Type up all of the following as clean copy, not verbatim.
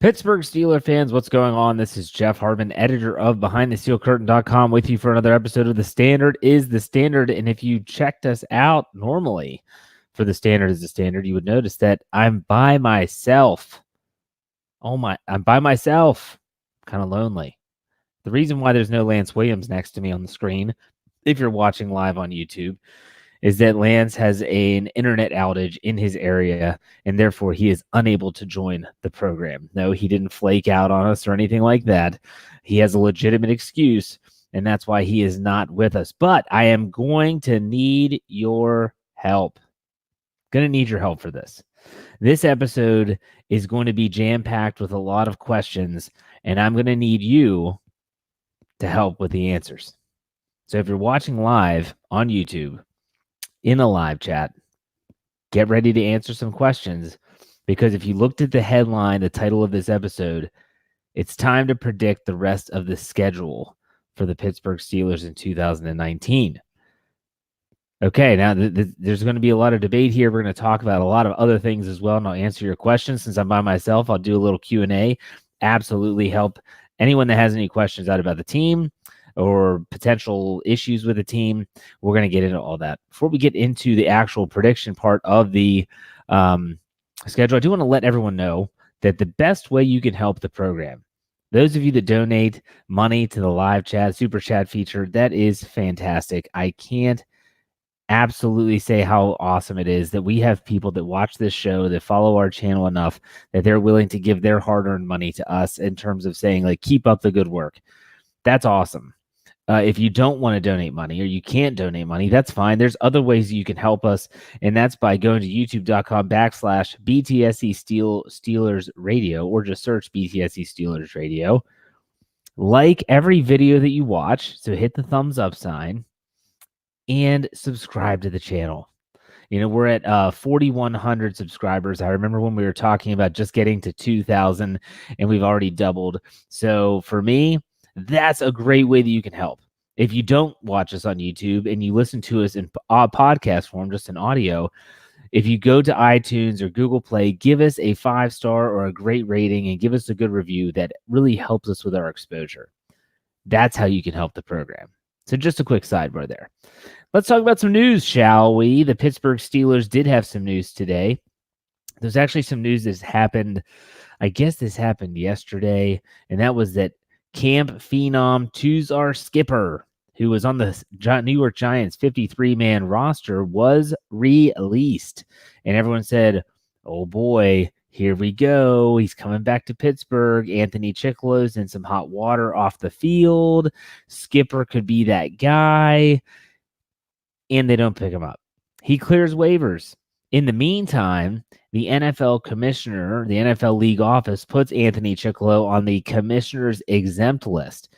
Pittsburgh Steelers fans, what's going on? This is Jeff Hartman, editor of BehindTheSteelCurtain.com, with you for another episode of The Standard is the Standard. And if you checked us out normally for The Standard is the Standard, you would notice that I'm by myself. I'm by myself. Kind of lonely. The reason why there's no Lance Williams next to me on the screen, if you're watching live on YouTube, is that Lance has an internet outage in his area, and therefore he is unable to join the program. No, he didn't flake out on us or anything like that. He has a legitimate excuse, and that's why he is not with us. But I am going to need your help. Going to need your help for this. This episode is going to be jam-packed with a lot of questions, and I'm going to need you to help with the answers. So if you're watching live on YouTube, in a live chat, get ready to answer some questions, because if you looked at the headline, the title of this episode, it's time to predict the rest of the schedule for the Pittsburgh Steelers in 2019. Okay, now there's going to be a lot of debate here. We're going to talk about a lot of other things as well, and I'll answer your questions. Since I'm by myself, I'll do a little Q&A. Absolutely help anyone that has any questions out about the team or potential issues with the team. We're going to get into all that. Before we get into the actual prediction part of the schedule, I do want to let everyone know that the best way you can help the program, those of you that donate money to the live chat, super chat feature, that is fantastic. I can't absolutely say how awesome it is that we have people that watch this show, that follow our channel enough that they're willing to give their hard-earned money to us in terms of saying, like, keep up the good work. That's awesome. If you don't want to donate money or you can't donate money, that's fine. There's other ways you can help us, and that's by going to youtube.com/BTSE Steelers Radio, or just search BTSE Steelers Radio. Like every video that you watch, so hit the thumbs up sign and subscribe to the channel. You know, we're at 4,100 subscribers. I remember when we were talking about just getting to 2,000, and we've already doubled. So for me, that's a great way that you can help. If you don't watch us on YouTube and you listen to us in podcast form, just in audio, if you go to iTunes or Google Play, give us a 5-star or a great rating and give us a good review. That really helps us with our exposure. That's how you can help the program. So just a quick sidebar there. Let's talk about some news, shall we? The Pittsburgh Steelers did have some news today. There's actually some news that's happened. I guess this happened yesterday, and that was that Camp Phenom Tuzar Skipper, who was on the New York Giants 53-man roster, was released. And everyone said, oh boy, here we go. He's coming back to Pittsburgh. Anthony Chicolo's in some hot water off the field. Skipper could be that guy. And they don't pick him up. He clears waivers. In the meantime, the NFL commissioner, the NFL league office, puts Anthony Chicolo on the commissioner's exempt list.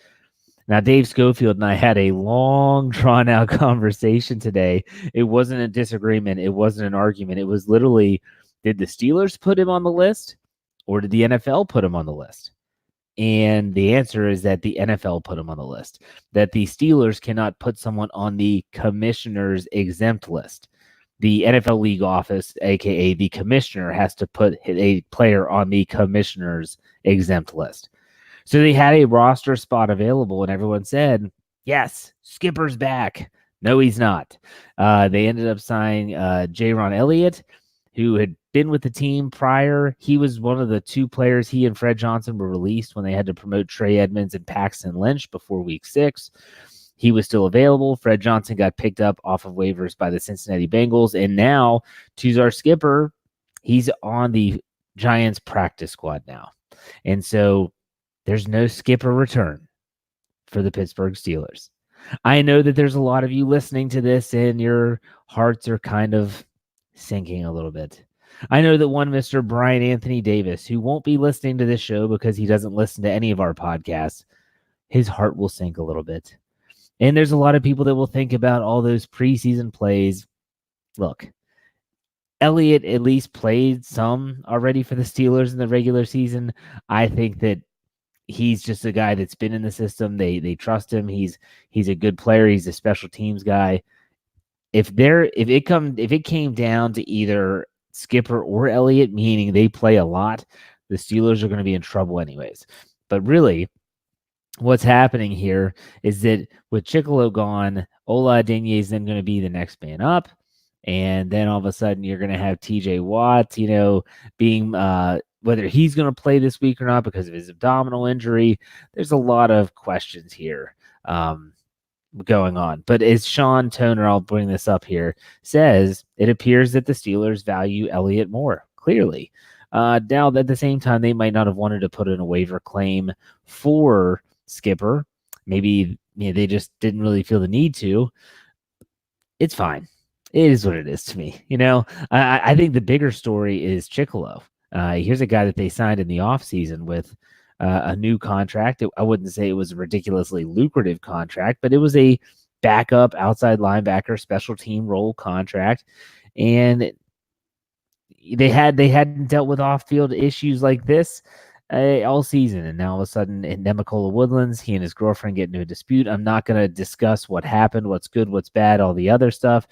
Now, Dave Schofield and I had a long, drawn-out conversation today. It wasn't a disagreement. It wasn't an argument. It was literally, did the Steelers put him on the list, or did the NFL put him on the list? And the answer is that the NFL put him on the list, that the Steelers cannot put someone on the commissioner's exempt list. The NFL league office, a.k.a. the commissioner, has to put a player on the commissioner's exempt list. So they had a roster spot available, and everyone said, yes, Skipper's back. No, he's not. They ended up signing Jaron Elliott, who had been with the team prior. He was one of the two players. He and Fred Johnson were released when they had to promote Trey Edmonds and Paxton Lynch before week 6. He was still available. Fred Johnson got picked up off of waivers by the Cincinnati Bengals. And now Tuzar Skipper, he's on the Giants practice squad now. And so there's no Skipper return for the Pittsburgh Steelers. I know that there's a lot of you listening to this and your hearts are kind of sinking a little bit. I know that one Mr. Brian Anthony Davis, who won't be listening to this show because he doesn't listen to any of our podcasts, his heart will sink a little bit. And there's a lot of people that will think about all those preseason plays. Look, Elliott at least played some already for the Steelers in the regular season. I think that he's just a guy that's been in the system. They trust him. He's a good player. He's a special teams guy. If it came down to either Skipper or Elliott, meaning they play a lot, the Steelers are going to be in trouble anyways. But really, what's happening here is that with Chicolo gone, Ola Adeniyi is then going to be the next man up. And then all of a sudden, you're going to have TJ Watt, being whether he's going to play this week or not because of his abdominal injury. There's a lot of questions here going on. But as Sean Toner, I'll bring this up here, says, it appears that the Steelers value Elliott more, clearly. Now, at the same time, they might not have wanted to put in a waiver claim for Skipper. Maybe they just didn't really feel the need to. It's fine. It is what it is to me. I think the bigger story is Chicolo. Here's a guy that they signed in the offseason with a new contract. I wouldn't say it was a ridiculously lucrative contract, but it was a backup outside linebacker special team role contract. And they hadn't dealt with off-field issues like this all season, and now all of a sudden in Nemakola Woodlands, he and his girlfriend get into a dispute. I'm not going to discuss what happened, what's good, what's bad, all the other stuff.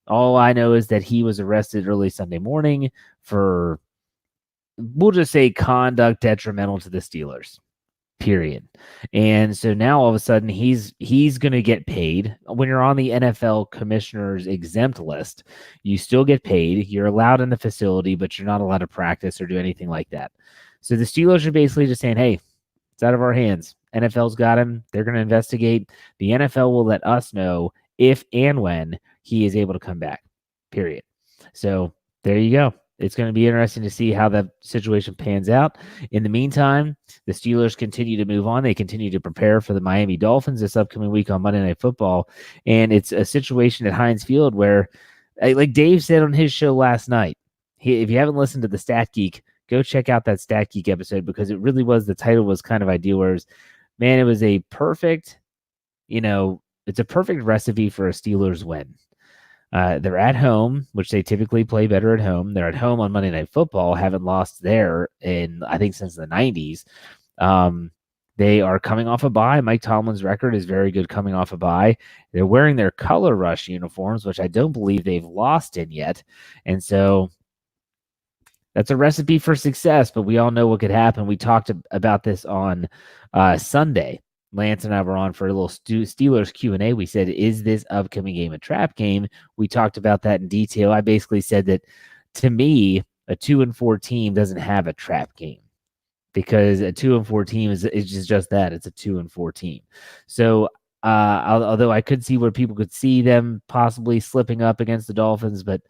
All I know is that he was arrested early Sunday morning for, we'll just say, conduct detrimental to the Steelers, period. And so now all of a sudden he's going to get paid. When you're on the NFL commissioner's exempt list, you still get paid. You're allowed in the facility, but you're not allowed to practice or do anything like that. So the Steelers are basically just saying, hey, it's out of our hands. NFL's got him. They're going to investigate. The NFL will let us know if and when he is able to come back, period. So there you go. It's going to be interesting to see how that situation pans out. In the meantime, the Steelers continue to move on. They continue to prepare for the Miami Dolphins this upcoming week on Monday Night Football. And it's a situation at Heinz Field where, like Dave said on his show last night, if you haven't listened to the Stat Geek, go check out that Stat Geek episode, because it really was, the title was kind of ideal, where it was a perfect, it's a perfect recipe for a Steelers win. They're at home, which they typically play better at home. They're at home on Monday Night Football, haven't lost there in, I think, since the 90s. They are coming off a bye. Mike Tomlin's record is very good coming off a bye. They're wearing their Color Rush uniforms, which I don't believe they've lost in yet. And so that's a recipe for success, but we all know what could happen. We talked about this on Sunday. Lance and I were on for a little Steelers Q&A. We said, is this upcoming game a trap game? We talked about that in detail. I basically said that, to me, a 2-4 team doesn't have a trap game, because a 2-4 team is just that. It's a 2-4 team. So although I could see where people could see them possibly slipping up against the Dolphins, but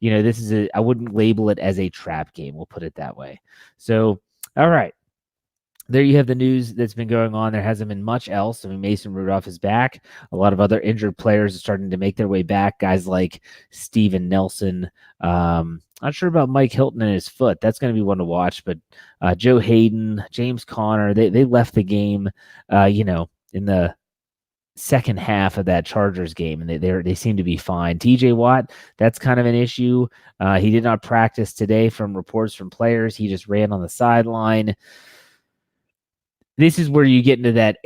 I wouldn't label it as a trap game. We'll put it that way. So, all right. There you have the news that's been going on. There hasn't been much else. I mean, Mason Rudolph is back. A lot of other injured players are starting to make their way back. Guys like Steven Nelson. Not sure about Mike Hilton and his foot. That's going to be one to watch. But Joe Hayden, James Conner, they left the game, in the second half of that Chargers game, and they seem to be fine. TJ Watt, that's kind of an issue. He did not practice today from reports from players. He just ran on the sideline. This is where you get into that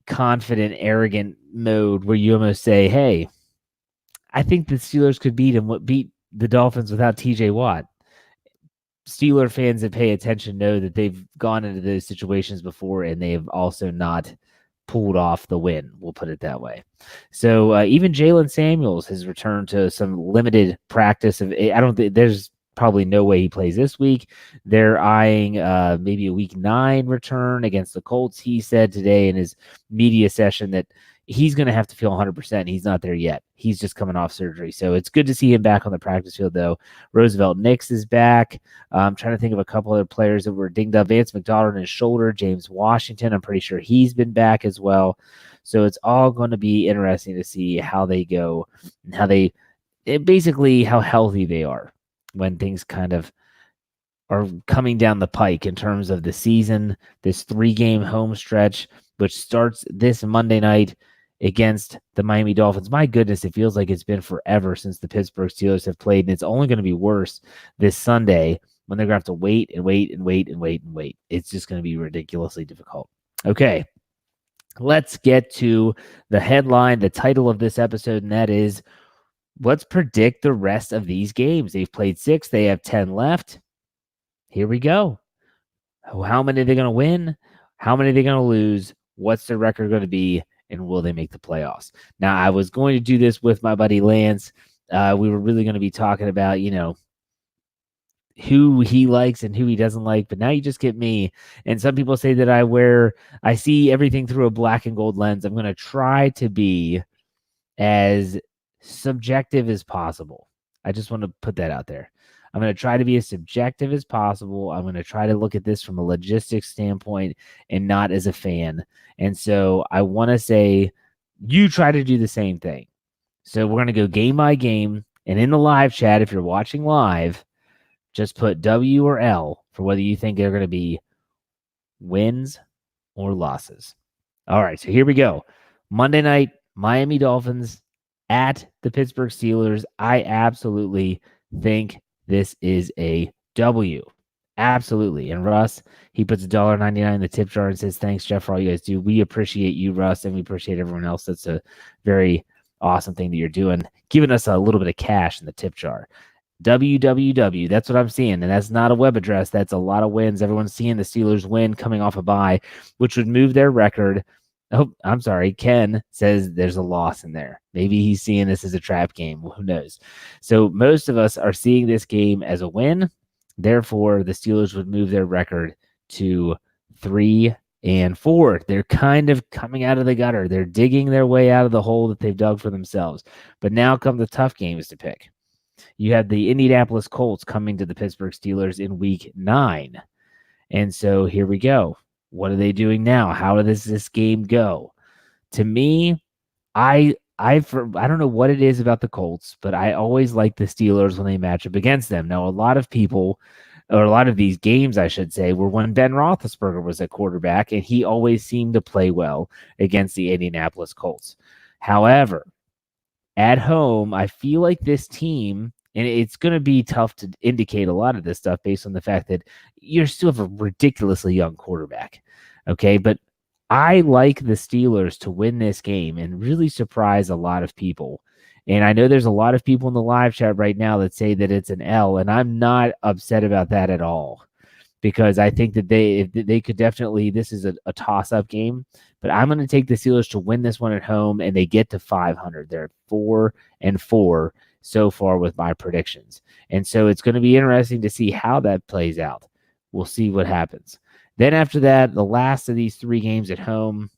confident, arrogant mode where you almost say, hey, I think the Steelers could beat the Dolphins without TJ Watt. Steeler fans that pay attention know that they've gone into those situations before, and they have also not pulled off the win. We'll put it that way. So even Jalen Samuels has returned to some limited practice. I don't think there's probably no way he plays this week. They're eyeing maybe a week 9 return against the Colts. He said today in his media session that he's going to have to feel 100%. He's not there yet. He's just coming off surgery. So it's good to see him back on the practice field, though. Roosevelt Nix is back. I'm trying to think of a couple other players that were dinged up. Vance McDonald in his shoulder. James Washington, I'm pretty sure he's been back as well. So it's all going to be interesting to see how they go and basically how healthy they are when things kind of are coming down the pike in terms of the season, this 3-game home stretch, which starts this Monday night against the Miami Dolphins. My goodness, it feels like it's been forever since the Pittsburgh Steelers have played, and it's only going to be worse this Sunday when they're going to have to wait and wait and wait and wait and wait. It's just going to be ridiculously difficult. Okay, let's get to the headline, the title of this episode, and that is, let's predict the rest of these games. They've played 6. They have 10 left. Here we go. How many are they going to win? How many are they going to lose? What's their record going to be? And will they make the playoffs? Now, I was going to do this with my buddy Lance. We were really going to be talking about, who he likes and who he doesn't like, but now you just get me. And some people say that I see everything through a black and gold lens. I'm going to try to be as subjective as possible. I just want to put that out there. I'm going to try to be as subjective as possible. I'm going to try to look at this from a logistics standpoint and not as a fan. And so I want to say you try to do the same thing. So we're going to go game by game. And in the live chat, if you're watching live, just put W or L for whether you think they're going to be wins or losses. All right, so here we go. Monday night, Miami Dolphins at the Pittsburgh Steelers. I absolutely think this is a W. Absolutely. And Russ, he puts $1.99 in the tip jar and says, thanks, Jeff, for all you guys do. We appreciate you, Russ, and we appreciate everyone else. That's a very awesome thing that you're doing, giving us a little bit of cash in the tip jar. WWW. That's what I'm seeing. And that's not a web address. That's a lot of wins. Everyone's seeing the Steelers win coming off a bye, which would move their record. Oh, I'm sorry. Ken says there's a loss in there. Maybe he's seeing this as a trap game. Well, who knows? So most of us are seeing this game as a win. Therefore, the Steelers would move their record to 3-4. They're kind of coming out of the gutter. They're digging their way out of the hole that they've dug for themselves. But now come the tough games to pick. You have the Indianapolis Colts coming to the Pittsburgh Steelers in week 9. And so here we go. What are they doing now? How does this game go? To me, I don't know what it is about the Colts, but I always like the Steelers when they match up against them. Now, a lot of people, or a lot of these games, I should say, were when Ben Roethlisberger was at quarterback, and he always seemed to play well against the Indianapolis Colts. However, at home, I feel like this team, and it's going to be tough to indicate a lot of this stuff based on the fact that you still have a ridiculously young quarterback. Okay, but I like the Steelers to win this game and really surprise a lot of people. And I know there's a lot of people in the live chat right now that say that it's an L, and I'm not upset about that at all, because I think that they could definitely, this is a toss-up game, but I'm going to take the Steelers to win this one at home, and they get to 500. They're 4-4 so far with my predictions. And so it's going to be interesting to see how that plays out. We'll see what happens. Then after that, the last of these 3 games at home,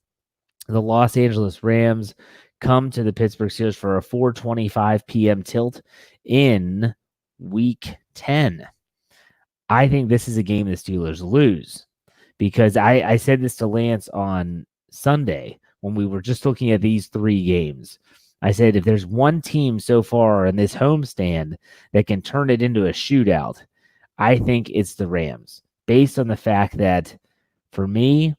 the Los Angeles Rams come to the Pittsburgh Steelers for a 4:25 p.m. tilt in week 10. I think this is a game the Steelers lose, because I said this to Lance on Sunday when we were just looking at these 3 games. I said, if there's one team so far in this homestand that can turn it into a shootout, I think it's the Rams, based on the fact that, for me,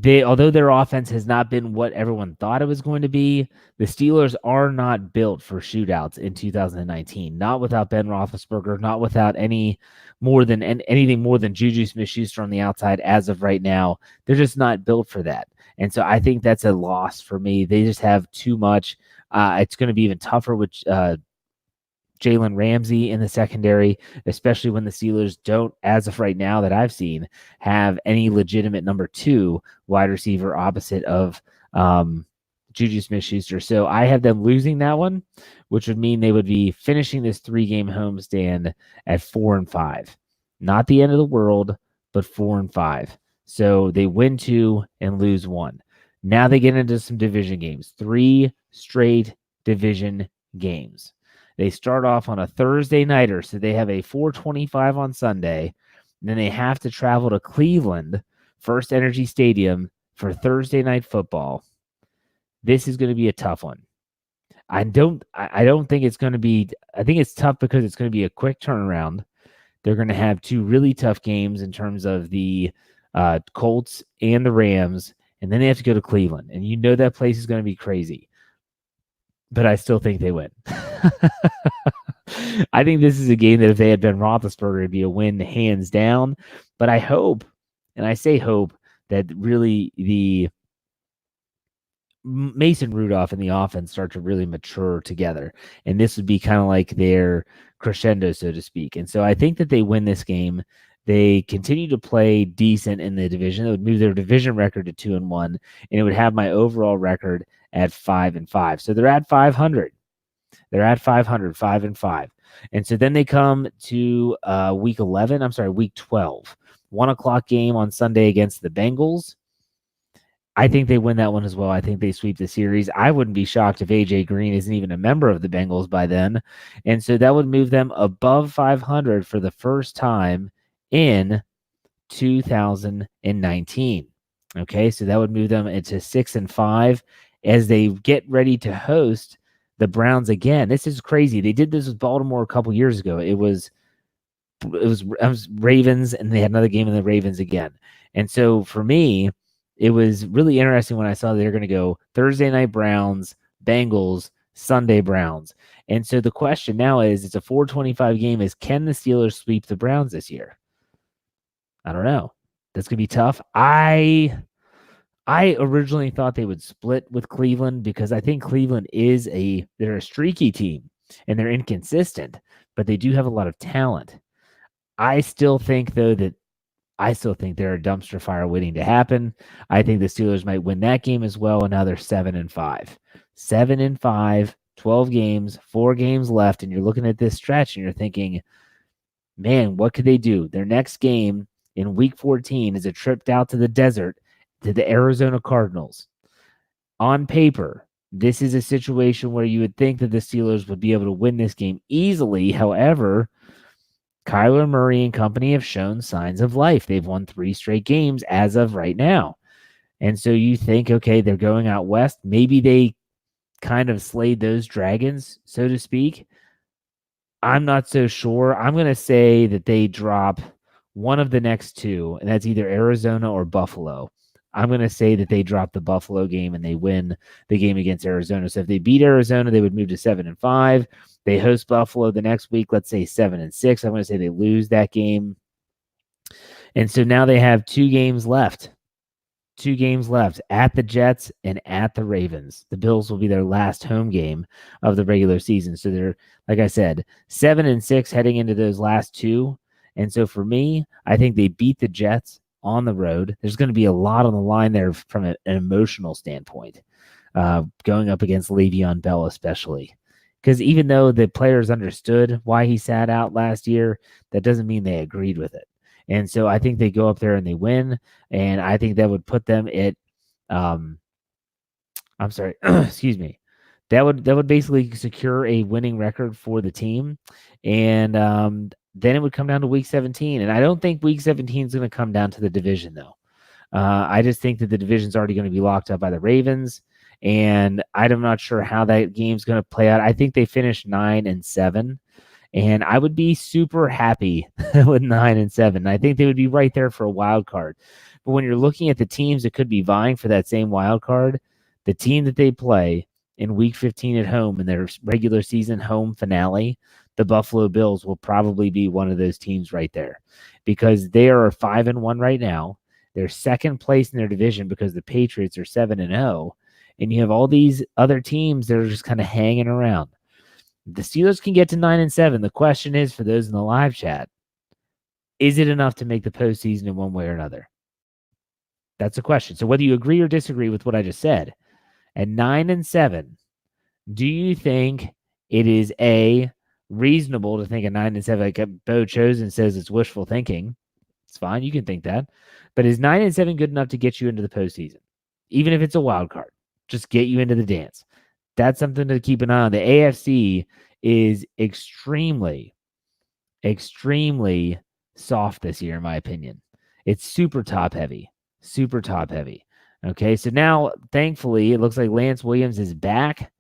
although their offense has not been what everyone thought it was going to be, the Steelers are not built for shootouts in 2019. Not without Ben Roethlisberger, not without anything more than Juju Smith-Schuster on the outside as of right now. They're just not built for that. And so I think that's a loss for me. They just have too much. It's going to be even tougher with Jalen Ramsey in the secondary, especially when the Steelers don't, as of right now that I've seen, have any legitimate number 2 wide receiver opposite of Juju Smith-Schuster. So I have them losing that one, which would mean they would be finishing this 3-game homestand at 4-5. Not the end of the world, but 4-5. So they win 2 and lose 1. Now they get into some division games. 3 straight division games. They start off on a Thursday nighter, so they have a 4:25 on Sunday. Then they have to travel to Cleveland, First Energy Stadium, for Thursday night football. This is going to be a tough one. I don't think it's going to be. I think it's tough because it's going to be a quick turnaround. They're going to have 2 really tough games in terms of the Colts and the Rams, and then they have to go to Cleveland, and you know that place is going to be crazy. But I still think they win. I think this is a game that if they had been Roethlisberger, it'd be a win hands down. But I hope, and I say hope, that really the Mason Rudolph and the offense start to really mature together. And this would be kind of like their crescendo, so to speak. And so I think that they win this game. They continue to play decent in the division. It would move their division record to 2-1, and it would have my overall record at 5-5. So they're at 500. They're at 500, 5-5. And so then they come to week 12, 1:00 game on Sunday against the Bengals. I think they win that one as well. I think they sweep the series. I wouldn't be shocked if AJ Green isn't even a member of the Bengals by then. And so that would move them above 500 for the first time in 2019. Okay, so that would move them into 6-5 as they get ready to host the Browns again. This is crazy. They did this with Baltimore a couple years ago. It was Ravens, and they had another game in the Ravens again. And so for me, it was really interesting when I saw they're going to go Thursday night Browns, Bengals, Sunday Browns. And so the question now is, it's a 4:25 game, is can the Steelers sweep the Browns this year? I don't know. That's going to be tough. I originally thought they would split with Cleveland because I think Cleveland they're a streaky team and they're inconsistent, but they do have a lot of talent. I still think they're a dumpster fire waiting to happen. I think the Steelers might win that game as well, and now they're 7-5. 7-5, 12 games, 4 games left, and you're looking at this stretch and you're thinking, man, what could they do? Their next game in week 14 is a trip out to the desert to the Arizona Cardinals. On paper, this is a situation where you would think that the Steelers would be able to win this game easily. However, Kyler Murray and company have shown signs of life. They've won 3 straight games as of right now. And so you think, okay, they're going out west. Maybe they kind of slayed those dragons, so to speak. I'm not so sure. I'm going to say that they drop one of the next 2, and that's either Arizona or Buffalo. I'm going to say that they drop the Buffalo game and they win the game against Arizona. So if they beat Arizona, they would move to 7-5. They host Buffalo the next week, let's say 7-6. I'm going to say they lose that game. And so now they have 2 games left. 2 games left at the Jets and at the Ravens. The Bills will be their last home game of the regular season. So they're, like I said, 7-6 heading into those last 2. And so for me, I think they beat the Jets on the road. There's going to be a lot on the line there from an emotional standpoint, going up against Le'Veon Bell especially. Because even though the players understood why he sat out last year, that doesn't mean they agreed with it. And so I think they go up there and they win, and I think that would put them at excuse me. That would basically secure a winning record for the team. And then it would come down to week 17. And I don't think week 17 is going to come down to the division, though. I just think that the division's already going to be locked up by the Ravens. And I'm not sure how that game's going to play out. I think they finished 9-7. And I would be super happy with 9-7. I think they would be right there for a wild card. But when you're looking at the teams that could be vying for that same wild card, the team that they play in week 15 at home in their regular season home finale, the Buffalo Bills will probably be one of those teams right there, because they are 5-1 right now. They're second place in their division because the Patriots are 7-0, and you have all these other teams that are just kind of hanging around. The Steelers can get to 9-7. The question is, for those in the live chat, is it enough to make the postseason in one way or another? That's the question. So whether you agree or disagree with what I just said, at 9-7, do you think it is reasonable to think a 9-7, like Bo Chosen says it's wishful thinking? It's fine. You can think that. But is 9-7 good enough to get you into the postseason? Even if it's a wild card, just get you into the dance. That's something to keep an eye on. The AFC is extremely, extremely soft this year, in my opinion. It's super top heavy. Super top heavy. Okay, so now, thankfully, it looks like Lance Williams is back.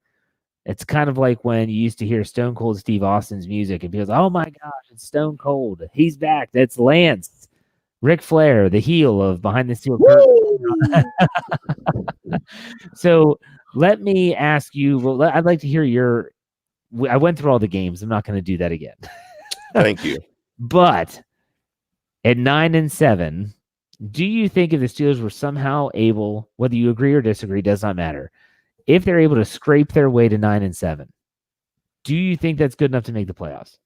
It's kind of like when you used to hear Stone Cold Steve Austin's music and people, oh my gosh, it's Stone Cold. He's back. That's Lance. Ric Flair, the heel of Behind the Steel Curtain. So let me ask you, well, I'd like to hear I went through all the games. I'm not going to do that again. Thank you. But at 9-7, do you think if the Steelers were somehow able, whether you agree or disagree, does not matter, if they're able to scrape their way to 9-7, do you think that's good enough to make the playoffs?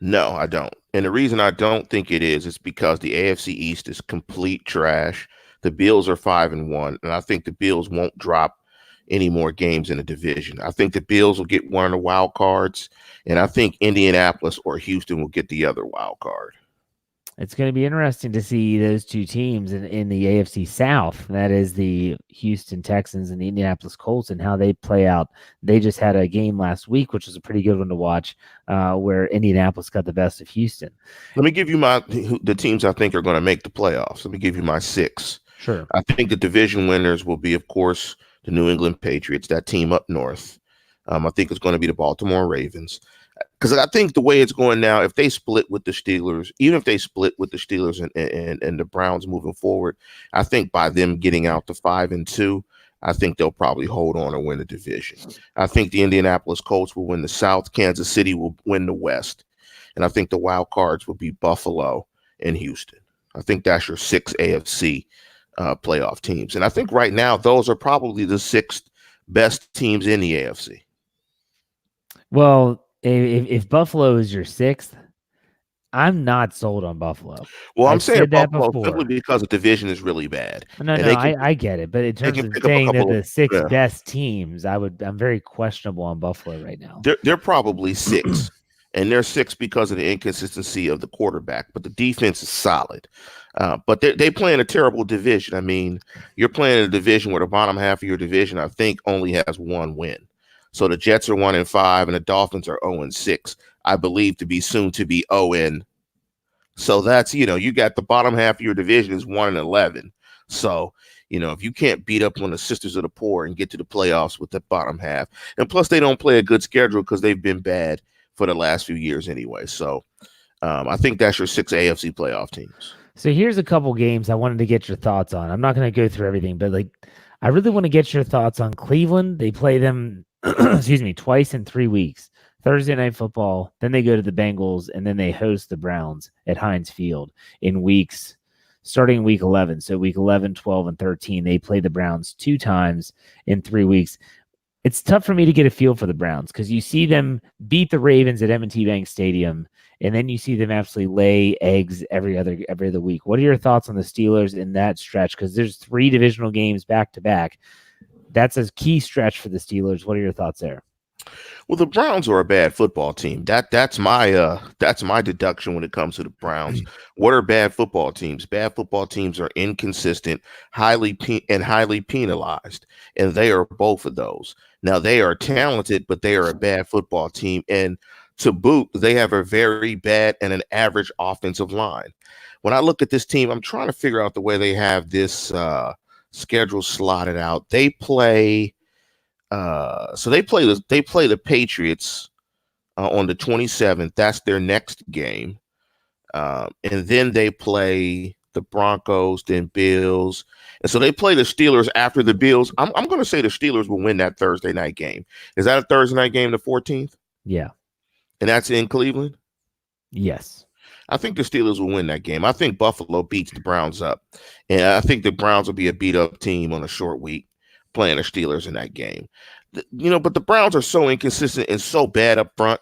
No, I don't. And the reason I don't think it is because the AFC East is complete trash. The Bills are 5-1, and I think the Bills won't drop any more games in the division. I think the Bills will get one of the wild cards, and I think Indianapolis or Houston will get the other wild card. It's going to be interesting to see those two teams in the AFC South. That is the Houston Texans and the Indianapolis Colts, and how they play out. They just had a game last week, which was a pretty good one to watch, where Indianapolis got the best of Houston. Let me give you the teams I think are going to make the playoffs. Let me give you my 6. Sure. I think the division winners will be, of course, the New England Patriots, that team up north. I think it's going to be the Baltimore Ravens. Because I think the way it's going now, if they split with the Steelers, even if they split with the Steelers and the Browns moving forward, I think by them getting out to 5-2, I think they'll probably hold on and win the division. I think the Indianapolis Colts will win the South. Kansas City will win the West. And I think the wild cards will be Buffalo and Houston. I think that's your 6 AFC playoff teams. And I think right now, those are probably the 6 best teams in the AFC. Well, if Buffalo is your 6th, I'm not sold on Buffalo. Well, I'm saying Buffalo simply because the division is really bad. No, I get it. But in terms of saying they're the 6 best teams, I'm very questionable on Buffalo right now. They're probably 6. And they're 6 because of the inconsistency of the quarterback. But the defense is solid. But they play in a terrible division. I mean, you're playing in a division where the bottom half of your division, I think, only has 1 win. So the Jets are 1-5 and the Dolphins are 0-6. I believe to be soon to be 0. So that's, you got the bottom half of your division is 1-11. So, if you can't beat up on the Sisters of the Poor and get to the playoffs with the bottom half, and plus they don't play a good schedule because they've been bad for the last few years anyway. So I think that's your 6 AFC playoff teams. So here's a couple games I wanted to get your thoughts on. I'm not going to go through everything, but I really want to get your thoughts on Cleveland. They play them twice in 3 weeks. Thursday Night Football, then they go to the Bengals, and then they host the Browns at Heinz Field starting week 11. So week 11, 12, and 13, they play the Browns 2 times in 3 weeks. It's tough for me to get a feel for the Browns because you see them beat the Ravens at M&T Bank Stadium, and then you see them absolutely lay eggs every other week. What are your thoughts on the Steelers in that stretch? Because there's 3 divisional games back to back. That's a key stretch for the Steelers. What are your thoughts there? Well, the Browns are a bad football team. That's my deduction when it comes to the Browns. What are bad football teams? Bad football teams are inconsistent, highly penalized, and they are both of those. Now they are talented, but they are a bad football team, and to boot, they have a very bad and an average offensive line. When I look at this team, I'm trying to figure out the way they have this schedule slotted out. They play. So they play the Patriots on the 27th. That's their next game, and then they play the Broncos, then Bills, and so they play the Steelers after the Bills. I'm going to say the Steelers will win that Thursday night game. Is that a Thursday night game, the 14th? Yeah, and that's in Cleveland. Yes. I think the Steelers will win that game. I think Buffalo beats the Browns up, and I think the Browns will be a beat-up team on a short week playing the Steelers in that game. But the Browns are so inconsistent and so bad up front.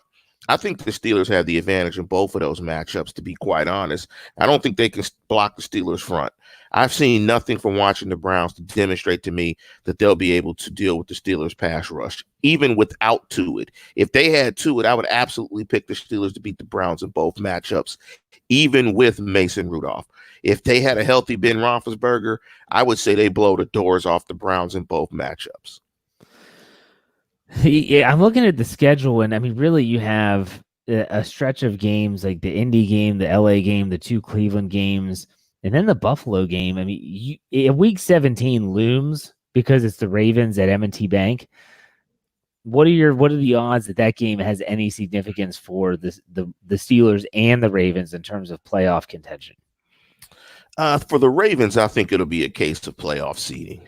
I think the Steelers have the advantage in both of those matchups, to be quite honest. I don't think they can block the Steelers front. I've seen nothing from watching the Browns to demonstrate to me that they'll be able to deal with the Steelers pass rush, even without Tuitt. If they had Tuitt, I would absolutely pick the Steelers to beat the Browns in both matchups, even with Mason Rudolph. If they had a healthy Ben Roethlisberger, I would say they blow the doors off the Browns in both matchups. Yeah, I'm looking at the schedule, and I mean, really, you have a stretch of games like the Indy game, the LA game, the 2 Cleveland games, and then the Buffalo game. I mean, week 17 looms because it's the Ravens at M&T Bank. What are the odds that game has any significance for the Steelers and the Ravens in terms of playoff contention? For the Ravens, I think it'll be a case of playoff seeding.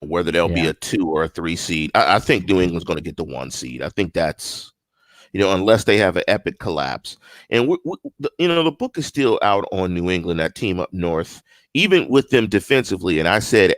Whether they'll be a 2 or a 3 seed. I think New England's going to get the 1 seed. I think that's, unless they have an epic collapse. And, the book is still out on New England, that team up north, even with them defensively. And I said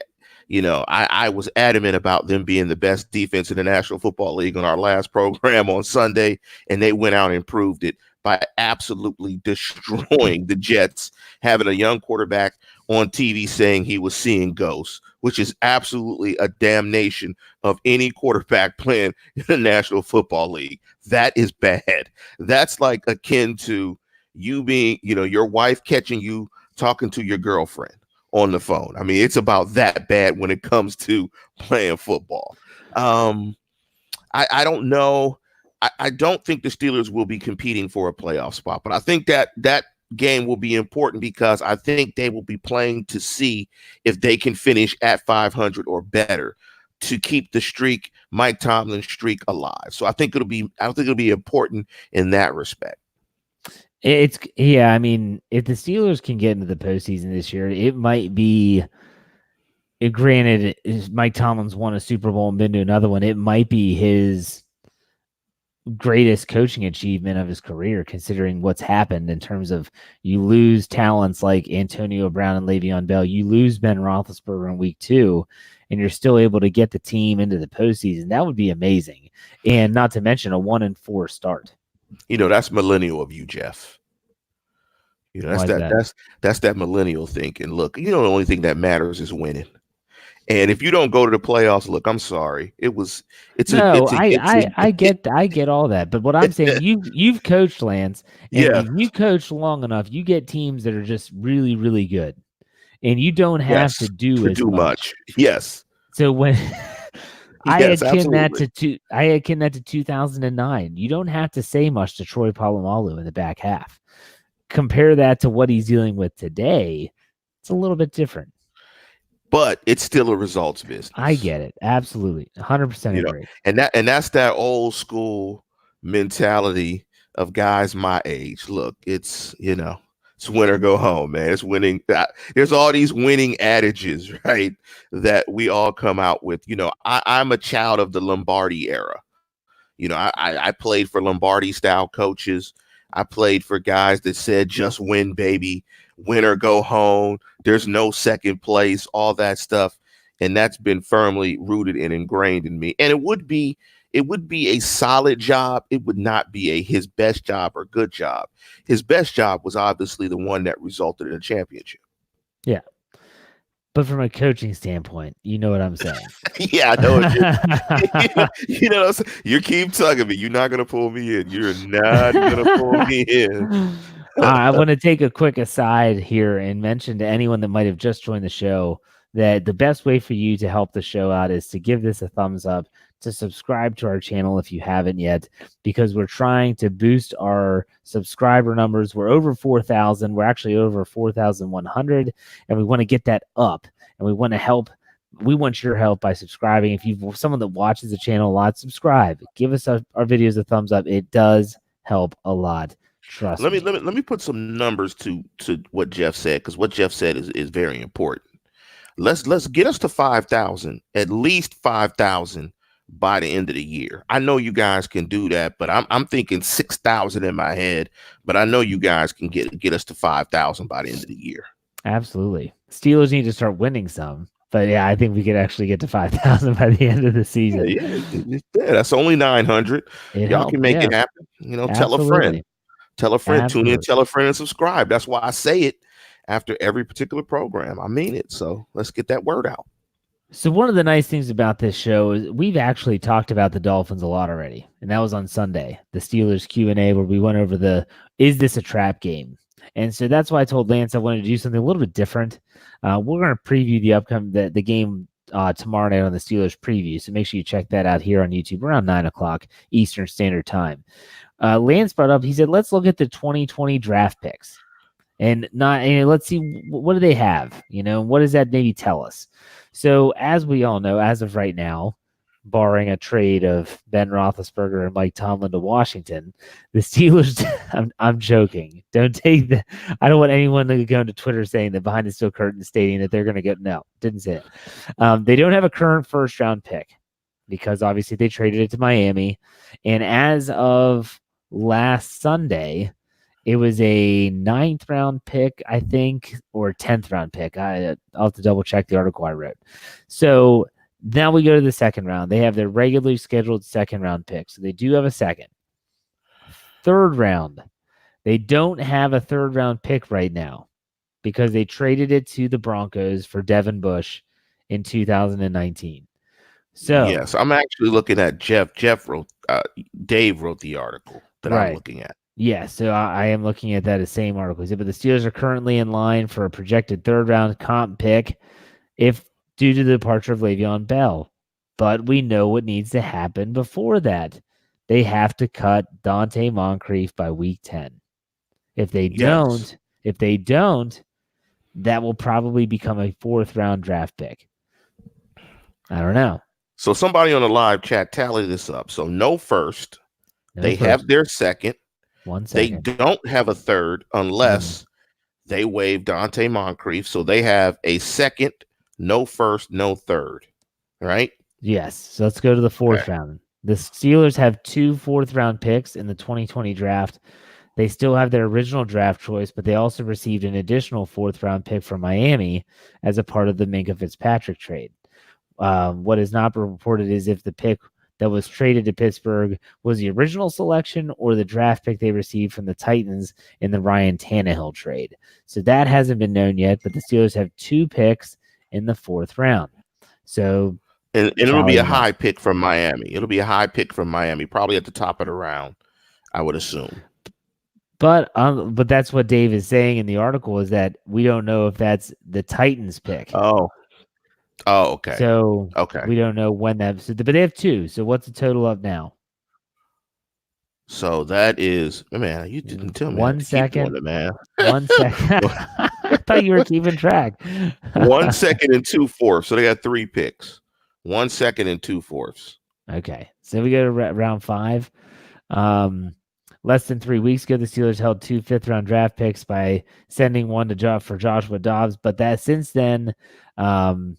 I was adamant about them being the best defense in the National Football League on our last program on Sunday, and they went out and proved it by absolutely destroying the Jets, having a young quarterback on TV saying he was seeing ghosts, which is absolutely a damnation of any quarterback playing in the National Football League. That is bad. That's like akin to you being, your wife catching you talking to your girlfriend on the phone. I mean, it's about that bad when it comes to playing football. I don't know. I don't think the Steelers will be competing for a playoff spot, but I think that game will be important because I think they will be playing to see if they can finish at 500 or better to keep the streak, Mike Tomlin's streak, alive. So I think it'll be important in that respect. I mean, if the Steelers can get into the postseason this year, it might be. Granted, Mike Tomlin's won a Super Bowl and been to another one. It might be his greatest coaching achievement of his career, considering what's happened in terms of you lose talents like Antonio Brown and Le'Veon Bell, you lose Ben Roethlisberger in week 2, and you're still able to get the team into the postseason. That would be amazing, and not to mention a 1-4 start. That's millennial of you, Jeff. That's that millennial thinking. Look, the only thing that matters is winning. And if you don't go to the playoffs, look, I'm sorry. I get all that. But what I'm saying, you've coached, Lance, and if you coach long enough, you get teams that are just really, really good. And you don't have to do as much. Yes. So when I akin that to 2009, you don't have to say much to Troy Polamalu in the back half. Compare that to what he's dealing with today. It's a little bit different. But it's still a results business. I get it. Absolutely. 100% agree. And that's that old school mentality of guys my age. Look, it's win or go home, man. It's winning. There's all these winning adages, right, that we all come out with. I'm a child of the Lombardi era. I played for Lombardi style coaches. I played for guys that said, just win, baby, win or go home. There's no second place, all that stuff. And that's been firmly rooted and ingrained in me. And it would be a solid job. It would not be his best job or good job. His best job was obviously the one that resulted in a championship. Yeah. But from a coaching standpoint, you know what I'm saying. Yeah, I know. You keep tugging me. You're not going to pull me in. You're not going to pull me in. I want to take a quick aside here and mention to anyone that might have just joined the show that the best way for you to help the show out is to give this a thumbs up, to subscribe to our channel if you haven't yet, because we're trying to boost our subscriber numbers. We're over 4,000. We're actually over 4,100, and we want to get that up, and we want to help. We want your help by subscribing. If you're someone that watches the channel a lot, subscribe. Give us our videos a thumbs up. It does help a lot. Trust me. Let me put some numbers to what Jeff said, because what Jeff said is very important. Let's get us to 5,000, at least 5,000 by the end of the year. I know you guys can do that, but I'm thinking 6,000 in my head. But I know you guys can get us to 5,000 by the end of the year. Absolutely. Steelers need to start winning some. But yeah, I think we could actually get to 5,000 by the end of the season. Yeah, that's only 900. Y'all can make it happen. Tell a friend. Tell a friend. Absolutely. Tune in, tell a friend, and subscribe. That's why I say it after every particular program. I mean it. So let's get that word out. So one of the nice things about this show is we've actually talked about the Dolphins a lot already, and that was on Sunday, the Steelers Q&A, where we went over is this a trap game? And so that's why I told Lance I wanted to do something a little bit different. We're going to preview the game tomorrow night on the Steelers preview, so make sure you check that out here on YouTube around 9 o'clock Eastern Standard Time. Lance brought up, he said, let's look at the 2020 draft picks. And let's see, what do they have? What does that maybe tell us? So as we all know, as of right now, barring a trade of Ben Roethlisberger and Mike Tomlin to Washington, the Steelers, I'm joking. Don't take that. I don't want anyone to go into Twitter saying that behind the steel curtain stating that they're going to get, no, didn't say it. They don't have a current first round pick because obviously they traded it to Miami. And as of last Sunday, It was a 9th round pick, I think, or 10th round pick. I'll have to double check the article I wrote. So now we go to the second round. They have their regularly scheduled second round pick. So they do have a second. Third round. They don't have a third round pick right now because they traded it to the Broncos for Devin Bush in 2019. So yes, I'm actually looking at Jeff wrote, Dave wrote the article that I'm looking at. Yeah, so I am looking at that as same article. But the Steelers are currently in line for a projected third round comp pick if due to the departure of Le'Veon Bell. But we know what needs to happen before that. They have to cut Dante Moncrief by week 10. If they don't, that will probably become a 4th round draft pick. I don't know. So somebody on the live chat tally this up. So no first. They have their second. 1 second. They don't have a third unless they waive Dante Moncrief. So they have a second, no first, no third. Right? Yes. So let's go to the 4th round. The Steelers have 2 4th round picks in the 2020 draft. They still have their original draft choice, but they also received an additional 4th round pick from Miami as a part of the Minkah Fitzpatrick trade. What is not reported is if the pick that was traded to Pittsburgh was the original selection or the draft pick they received from the Titans in the Ryan Tannehill trade. So that hasn't been known yet, but the Steelers have 2 picks in the 4th round. So and it'll be a high pick from Miami. It'll be a high pick from Miami, probably at the top of the round, I would assume. But that's what Dave is saying in the article is that we don't know if that's the Titans pick. Oh, okay. So we don't know when that. But they have 2. So what's the total up now? So that is, man. You didn't tell me. 1 second, man. 1 second. I thought you were keeping track. 1 second and 2 fourths. So they got 3 picks. 1 second and 2 fourths. Okay, so we go to round 5. Less than 3 weeks ago, the Steelers held 2 5th round draft picks by sending one to for Joshua Dobbs. But that since then, the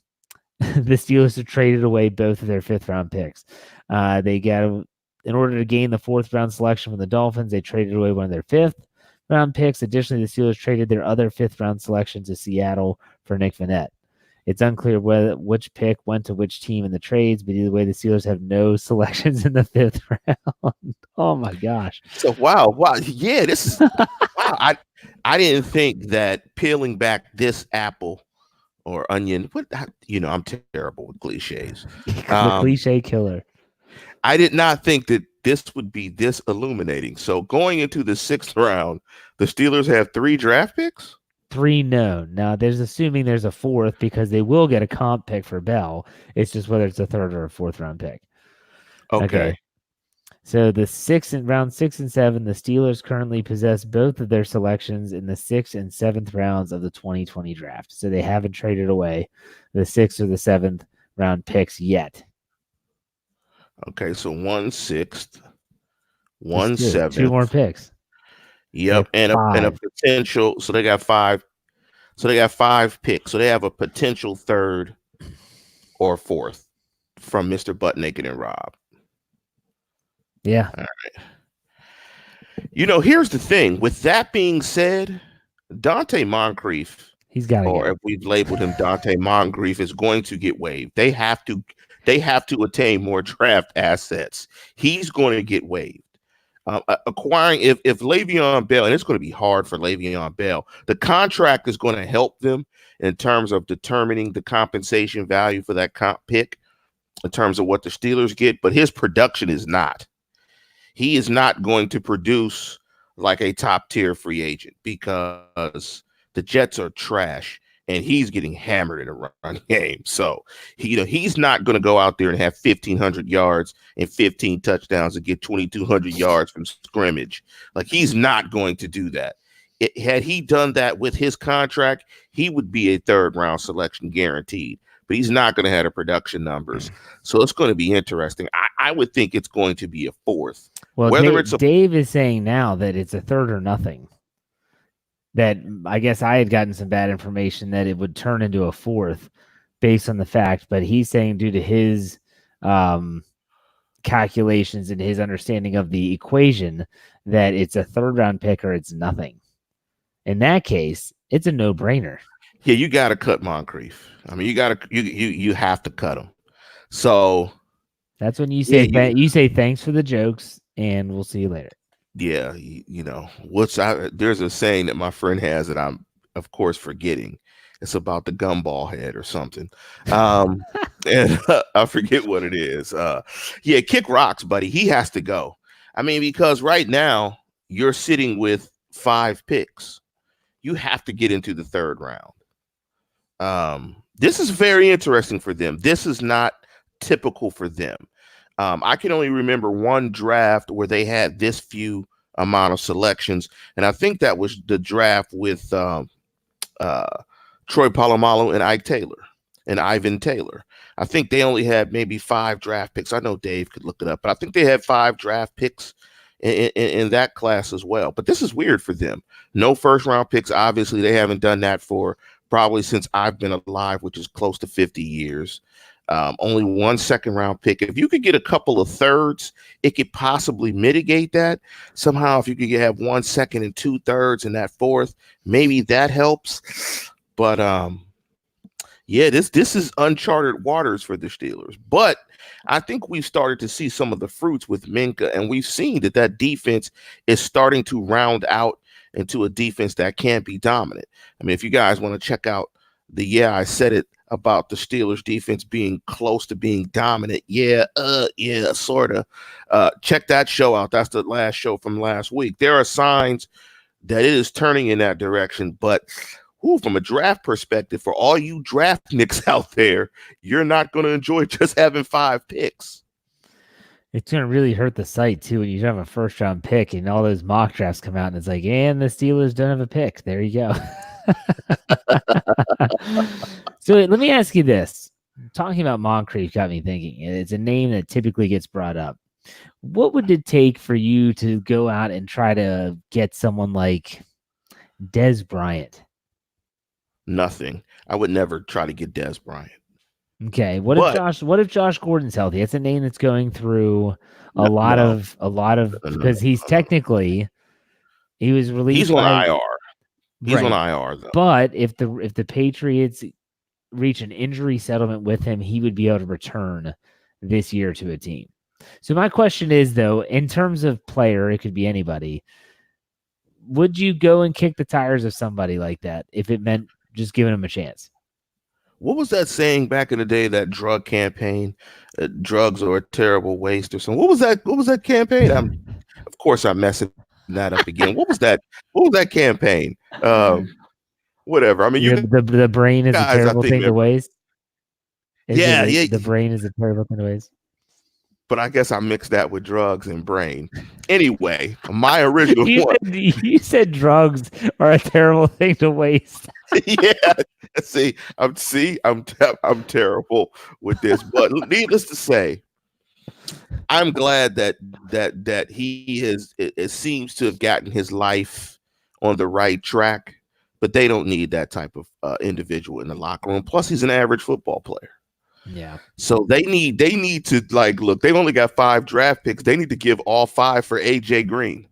Steelers have traded away both of their 5th round picks. They got in order to gain the 4th round selection from the Dolphins, they traded away one of their 5th round picks. Additionally, the Steelers traded their other 5th round selection to Seattle for Nick Vannett. It's unclear which pick went to which team in the trades, but either way, the Steelers have no selections in the 5th round. Oh my gosh! So wow, yeah, this is wow. I didn't think that peeling back this apple or onion. I'm terrible with cliches. The cliche killer. I did not think that this would be this illuminating. So going into the 6th round, the Steelers have 3 draft picks. 3 known. Now, assuming there's a 4th because they will get a comp pick for Bell. It's just whether it's a 3rd or a 4th round pick. Okay. So round 6 and 7, the Steelers currently possess both of their selections in the 6th and 7th rounds of the 2020 draft. So they haven't traded away the 6th or the 7th round picks yet. Okay, so 1/6, 1/7, 2 more picks. Yep, and a potential. So they got 5. So they got 5 picks. So they have a potential 3rd or 4th from Mr. Butt Naked and Rob. Yeah. All right. Here's the thing. With that being said, Dante Moncrief, he's got, or if we've labeled him Dante Moncrief, is going to get waived. They have to attain more draft assets. He's going to get waived. Acquiring if Le'Veon Bell, and it's going to be hard for Le'Veon Bell, the contract is going to help them in terms of determining the compensation value for that comp pick in terms of what the Steelers get, but his production is not. He is not going to produce like a top tier free agent because the Jets are trash and he's getting hammered in a run game. So he's not going to go out there and have 1,500 yards and 15 touchdowns and get 2,200 yards from scrimmage. Like, he's not going to do that. Had he done that with his contract, he would be a 3rd round selection guaranteed. But he's not going to have the production numbers. So it's going to be interesting. I would think it's going to be a 4th. Well, Dave is saying now that it's a 3rd or nothing. That I guess I had gotten some bad information that it would turn into a 4th based on the fact, but he's saying due to his calculations and his understanding of the equation that it's a third round pick or it's nothing. In that case, it's a no brainer. Yeah, you got to cut Moncrief. I mean, you have to cut him. So that's when you yeah, say you say thanks for the jokes, and we'll see you later. Yeah, you know there's a saying that my friend has that I'm of course forgetting. It's about the gumball head or something. And I forget what it is. Yeah, kick rocks, buddy. He has to go. I mean, because right now you're sitting with 5 picks. You have to get into the third round. This is very interesting for them. This is not typical for them. I can only remember one draft where they had this few amount of selections, and I think that was the draft with Troy Polamalu and Ike Taylor and Ivan Taylor. I think they only had maybe 5 draft picks. I know Dave could look it up, but I think they had 5 draft picks in that class as well. But this is weird for them. No first round picks. Obviously, they haven't done that for probably since I've been alive, which is close to 50 years. Only 1 second round pick. If you could get a couple of thirds, it could possibly mitigate that. Somehow, if you could have 1 second and 2 thirds and that fourth, maybe that helps. But yeah, this is uncharted waters for the Steelers. But I think we've started to see some of the fruits with Minka, and we've seen that defense is starting to round out into a defense that can be dominant. I mean, if you guys want to check out I said it about the Steelers defense being close to being dominant. Yeah, sort of. Check that show out. That's the last show from last week. There are signs that it is turning in that direction, but from a draft perspective, for all you draft nicks out there, you're not going to enjoy just having 5 picks. It's going to really hurt the site, too, when you have a first-round pick and all those mock drafts come out, and it's like, and the Steelers don't have a pick. There you go. So let me ask you this. Talking about Moncrief got me thinking. It's a name that typically gets brought up. What would it take for you to go out and try to get someone like Dez Bryant? Nothing. I would never try to get Dez Bryant. Okay. What if Josh Gordon's healthy? That's a name that's going through a lot of because he's technically he was released. He's on IR. He's on IR though. But if the Patriots reach an injury settlement with him, he would be able to return this year to a team. So my question is, though, in terms of player, it could be anybody. Would you go and kick the tires of somebody like that if it meant just giving him a chance? What was that saying back in the day? That drug campaign, drugs are a terrible waste or something. What was that campaign? Of course, I'm messing that up again. What was that? What was that campaign? Whatever. I mean, the brain is a terrible thing to waste. The brain is a terrible thing to waste. But I guess I mixed that with drugs and brain. Anyway, my original you said drugs are a terrible thing to waste. Yeah. I'm terrible with this. But needless to say, I'm glad that he it seems to have gotten his life on the right track. But they don't need that type of individual in the locker room. Plus, he's an average football player. Yeah. So they need to look, they've only got 5 draft picks. They need to give all 5 for AJ Green.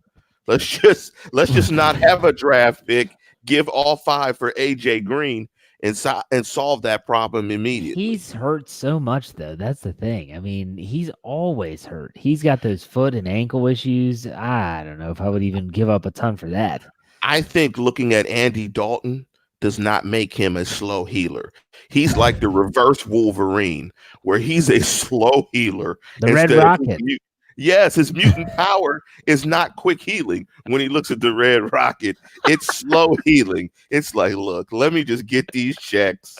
Let's just not have a draft pick. Give all 5 for AJ Green and solve that problem immediately. He's hurt so much though. That's the thing. I mean, he's always hurt. He's got those foot and ankle issues. I don't know if I would even give up a ton for that. I think looking at Andy Dalton does not make him a slow healer. He's like the reverse Wolverine, where he's a slow healer. The Red Rocket. Yes, his mutant power is not quick healing. When he looks at the Red Rocket, it's slow healing. It's like, look, let me just get these checks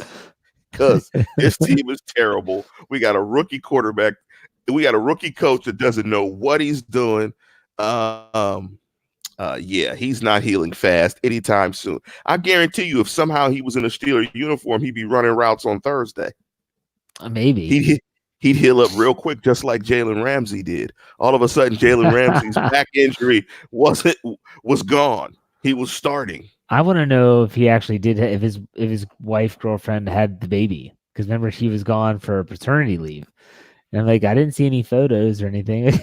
because this team is terrible. We got a rookie quarterback. We got a rookie coach that doesn't know what he's doing. He's not healing fast anytime soon. I guarantee you, if somehow he was in a Steeler uniform, he'd be running routes on Thursday. Maybe he'd heal up real quick, just like Jalen Ramsey did. All of a sudden, Jalen Ramsey's back injury was gone. He was starting. I want to know if he actually did, if his girlfriend had the baby, because remember she was gone for paternity leave. And I'm like, I didn't see any photos or anything.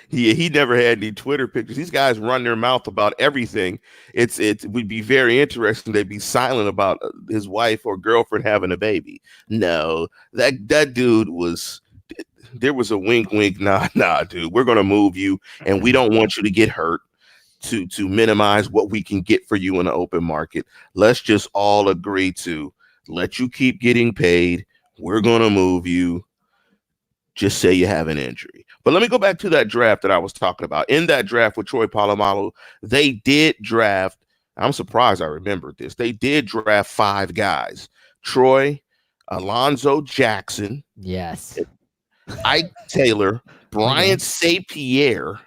he never had any Twitter pictures. These guys run their mouth about everything. It would be very interesting. They'd be silent about his wife or girlfriend having a baby. No, that dude was. There was a wink, wink, nah, dude. We're gonna move you, and we don't want you to get hurt. To minimize what we can get for you in the open market. Let's just all agree to let you keep getting paid. We're gonna move you. Just say you have an injury. But let me go back to that draft that I was talking about. In that draft with Troy Polamalu, they did draft. I'm surprised I remembered this. They did draft 5 guys: Troy, Alonzo Jackson, Yes, Ike Taylor, Brian St. Pierre.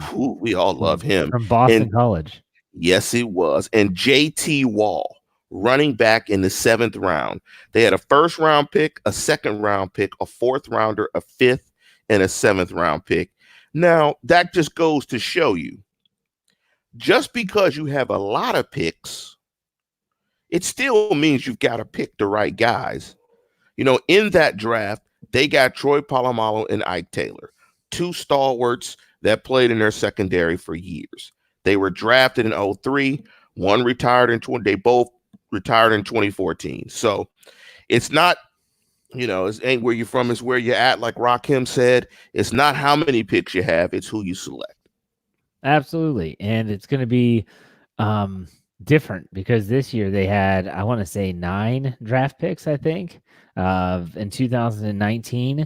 Who we all love him from Boston College. Yes, he was. And JT Wall, running back in the 7th round. They had a 1st round pick, a 2nd round pick, a 4th rounder, a 5th, and a 7th round pick. Now, that just goes to show you, just because you have a lot of picks, it still means you've got to pick the right guys. You know, in that draft, they got Troy Polamalu and Ike Taylor, 2 stalwarts that played in their secondary for years. They were drafted in 2003. One retired in 20. They both retired in 2014. So it's not, it ain't where you're from, it's where you're at. Like Rakim said, it's not how many picks you have, it's who you select. Absolutely. And it's going to be different because this year they had, I want to say 9 draft picks, I think, in 2019.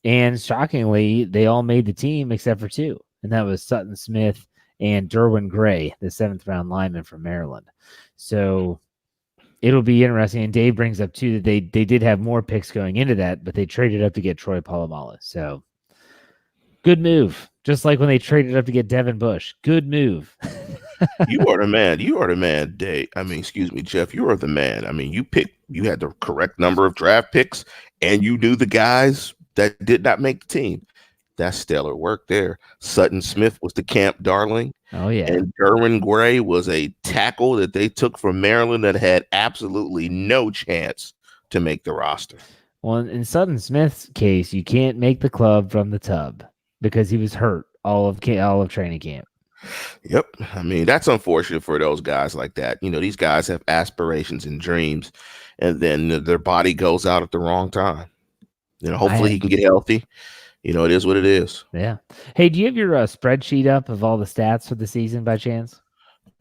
And shockingly, they all made the team except for 2. And that was Sutton Smith and Derwin Gray, the 7th round lineman from Maryland. So it'll be interesting. And Dave brings up too that they did have more picks going into that, but they traded up to get Troy Polamalu. So good move. Just like when they traded up to get Devin Bush. Good move. You are the man. You are the man, Dave. Excuse me, Jeff. You are the man. You had the correct number of draft picks, and you knew the guys that did not make the team. That's stellar work there. Sutton Smith was the camp darling. Oh, yeah. And Derwin Gray was a tackle that they took from Maryland that had absolutely no chance to make the roster. Well, in Sutton Smith's case, you can't make the club from the tub because he was hurt all of training camp. Yep. That's unfortunate for those guys like that. These guys have aspirations and dreams, and then their body goes out at the wrong time. Hopefully he can get healthy. It is what it is. Yeah. Hey, do you have your spreadsheet up of all the stats for the season by chance?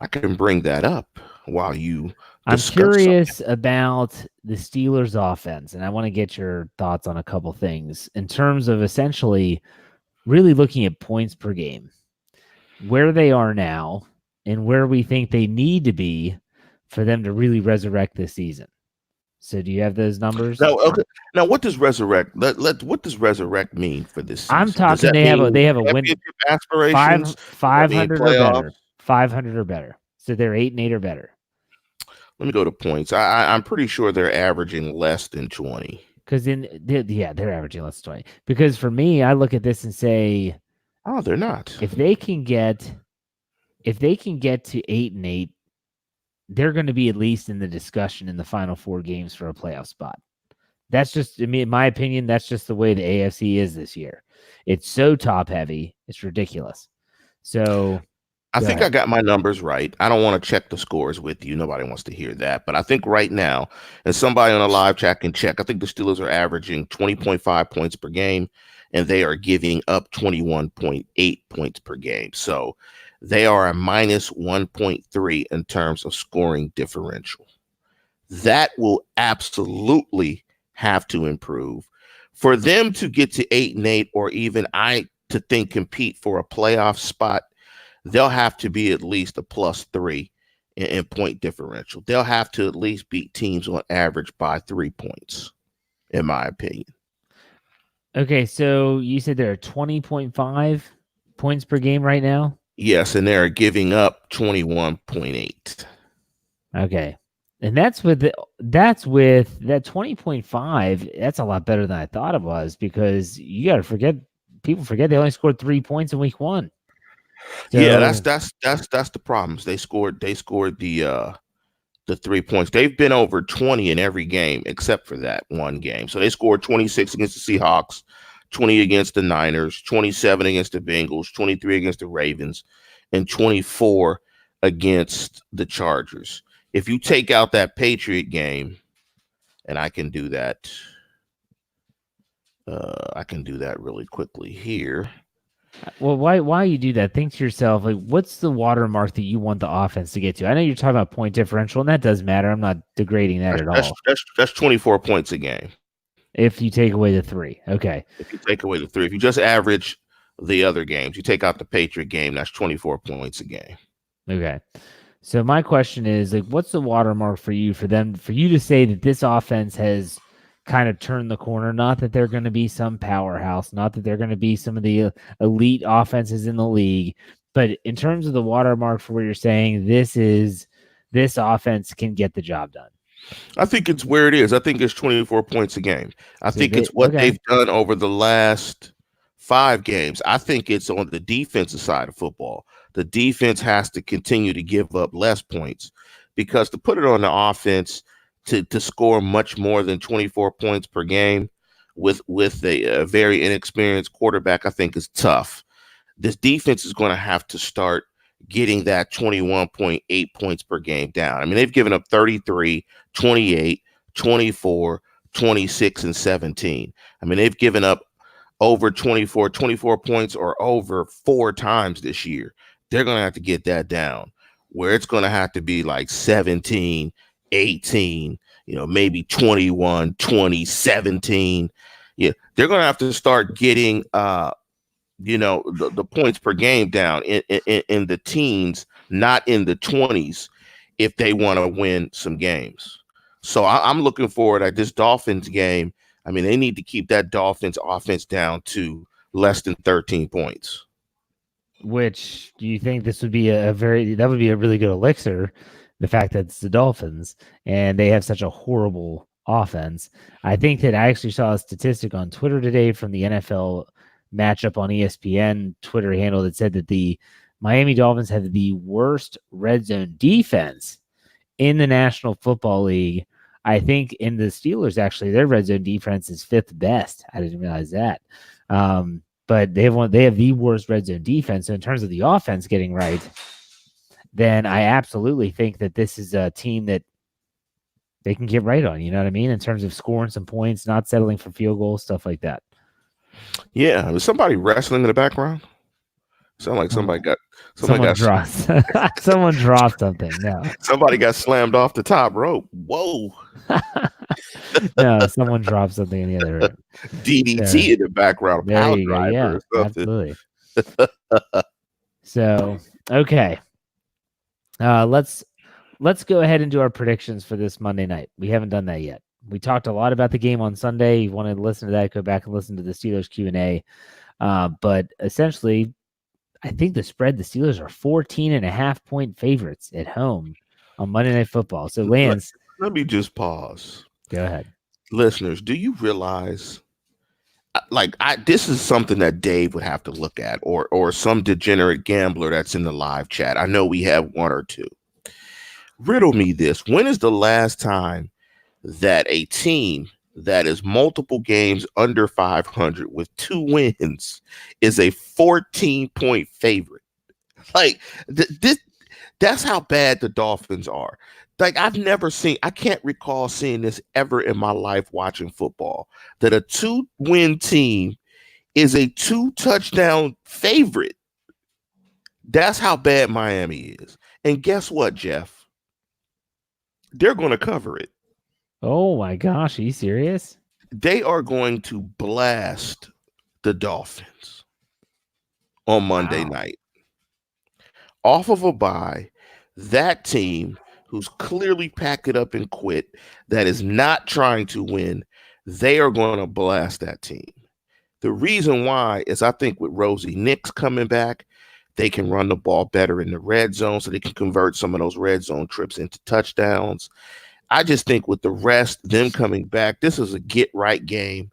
I can bring that up while you I'm curious about the Steelers offense, and I want to get your thoughts on a couple things in terms of essentially really looking at points per game, where they are now and where we think they need to be for them to really resurrect this season. So do you have those numbers? No. Okay. Now, what does resurrect? What does resurrect mean for this season? I'm talking. They have a win aspirations, 500 or better. 500 or better. So they're 8-8 or better. Let me go to points. I'm pretty sure they're averaging less than 20. Because they're averaging less than 20. Because for me, I look at this and say, oh, they're not. If they can get to 8-8. They're going to be at least in the discussion in the final 4 games for a playoff spot. That's just, in my opinion, that's just the way the AFC is this year. It's so top heavy. It's ridiculous. So I think I got my numbers right. I don't want to check the scores with you. Nobody wants to hear that. But I think right now, and somebody on a live chat can check, I think the Steelers are averaging 20.5 points per game, and they are giving up 21.8 points per game. So they are a minus 1.3 in terms of scoring differential. That will absolutely have to improve. For them to get to 8-8 or even to think compete for a playoff spot, they'll have to be at least a +3 in point differential. They'll have to at least beat teams on average by 3 points, in my opinion. Okay, so you said they're 20.5 points per game right now? Yes, and they're giving up 21.8. Okay. And that's with that 20.5. That's a lot better than I thought it was, because you got to people forget they only scored 3 points in week 1. So, yeah, that's the problems. They scored the 3 points. They've been over 20 in every game except for that one game. So they scored 26 against the Seahawks, 20 against the Niners, 27 against the Bengals, 23 against the Ravens, and 24 against the Chargers. If you take out that Patriot game, and I can do that. I can do that really quickly here. Well, why you do that? Think to yourself, like, what's the watermark that you want the offense to get to? I know you're talking about point differential, and that does matter. I'm not degrading that at all. That's 24 points a game. If you take away the 3, okay. If you take away the 3, if you just average the other games, you take out the Patriot game, that's 24 points a game. Okay. So my question is, like, what's the watermark for you to say that this offense has kind of turned the corner? Not that they're going to be some powerhouse, not that they're going to be some of the elite offenses in the league, but in terms of the watermark for where you're saying this offense can get the job done. I think it's where it is. I think it's 24 points a game. I think it's what they've done over the last 5 games. I think it's on the defensive side of football. The defense has to continue to give up less points, because to put it on the offense to score much more than 24 points per game with a very inexperienced quarterback, I think is tough. This defense is going to have to start getting that 21.8 points per game down. I mean, they've given up 33, 28, 24, 26, and 17. I mean, they've given up over 24 points or over 4 times this year. They're going to have to get that down, where it's going to have to be like 17, 18, maybe 21, 20, 17. Yeah, they're going to have to start getting the points per game down in the teens, not in the 20s, if they want to win some games. So I'm looking forward at this Dolphins game. I mean, they need to keep that Dolphins offense down to less than 13 points. Which, do you think this would be that would be a really good elixir, the fact that it's the Dolphins and they have such a horrible offense? I think that I actually saw a statistic on Twitter today from the NFL matchup on ESPN Twitter handle that said that the Miami Dolphins have the worst red zone defense in the National Football League. I think in the Steelers, actually, their red zone defense is 5th best. I didn't realize that. But they have the worst red zone defense. So in terms of the offense getting right, then I absolutely think that this is a team that they can get right on. You know what I mean? In terms of scoring some points, not settling for field goals, stuff like that. Yeah, was somebody wrestling in the background? Sound like someone dropped someone dropped something. No, somebody got slammed off the top rope. Whoa! No, someone dropped something in the other room. DDT in the background. There you go. Yeah, absolutely. So okay, let's go ahead and do our predictions for this Monday night. We haven't done that yet. We talked a lot about the game on Sunday. You want to listen to that, go back and listen to the Steelers Q&A. But essentially, I think the Steelers are 14.5-point favorites at home on Monday Night Football. So, Lance. Let me just pause. Go ahead. Listeners, do you realize, this is something that Dave would have to look at, or some degenerate gambler that's in the live chat. I know we have one or two. Riddle me this. When is the last time that a team that is multiple games under 500 with 2 wins is a 14-point favorite? That's how bad the Dolphins are. I can't recall seeing this ever in my life watching football, that a 2-win team is a 2-touchdown favorite. That's how bad Miami is. And guess what, Jeff? They're going to cover it. Oh my gosh, are you serious? They are going to blast the Dolphins on Monday night. Off of a bye, that team who's clearly packed it up and quit, that is not trying to win, they are going to blast that team. The reason why is, I think with Rosie Nix coming back, they can run the ball better in the red zone, so they can convert some of those red zone trips into touchdowns. I just think with the rest, them coming back, this is a get-right game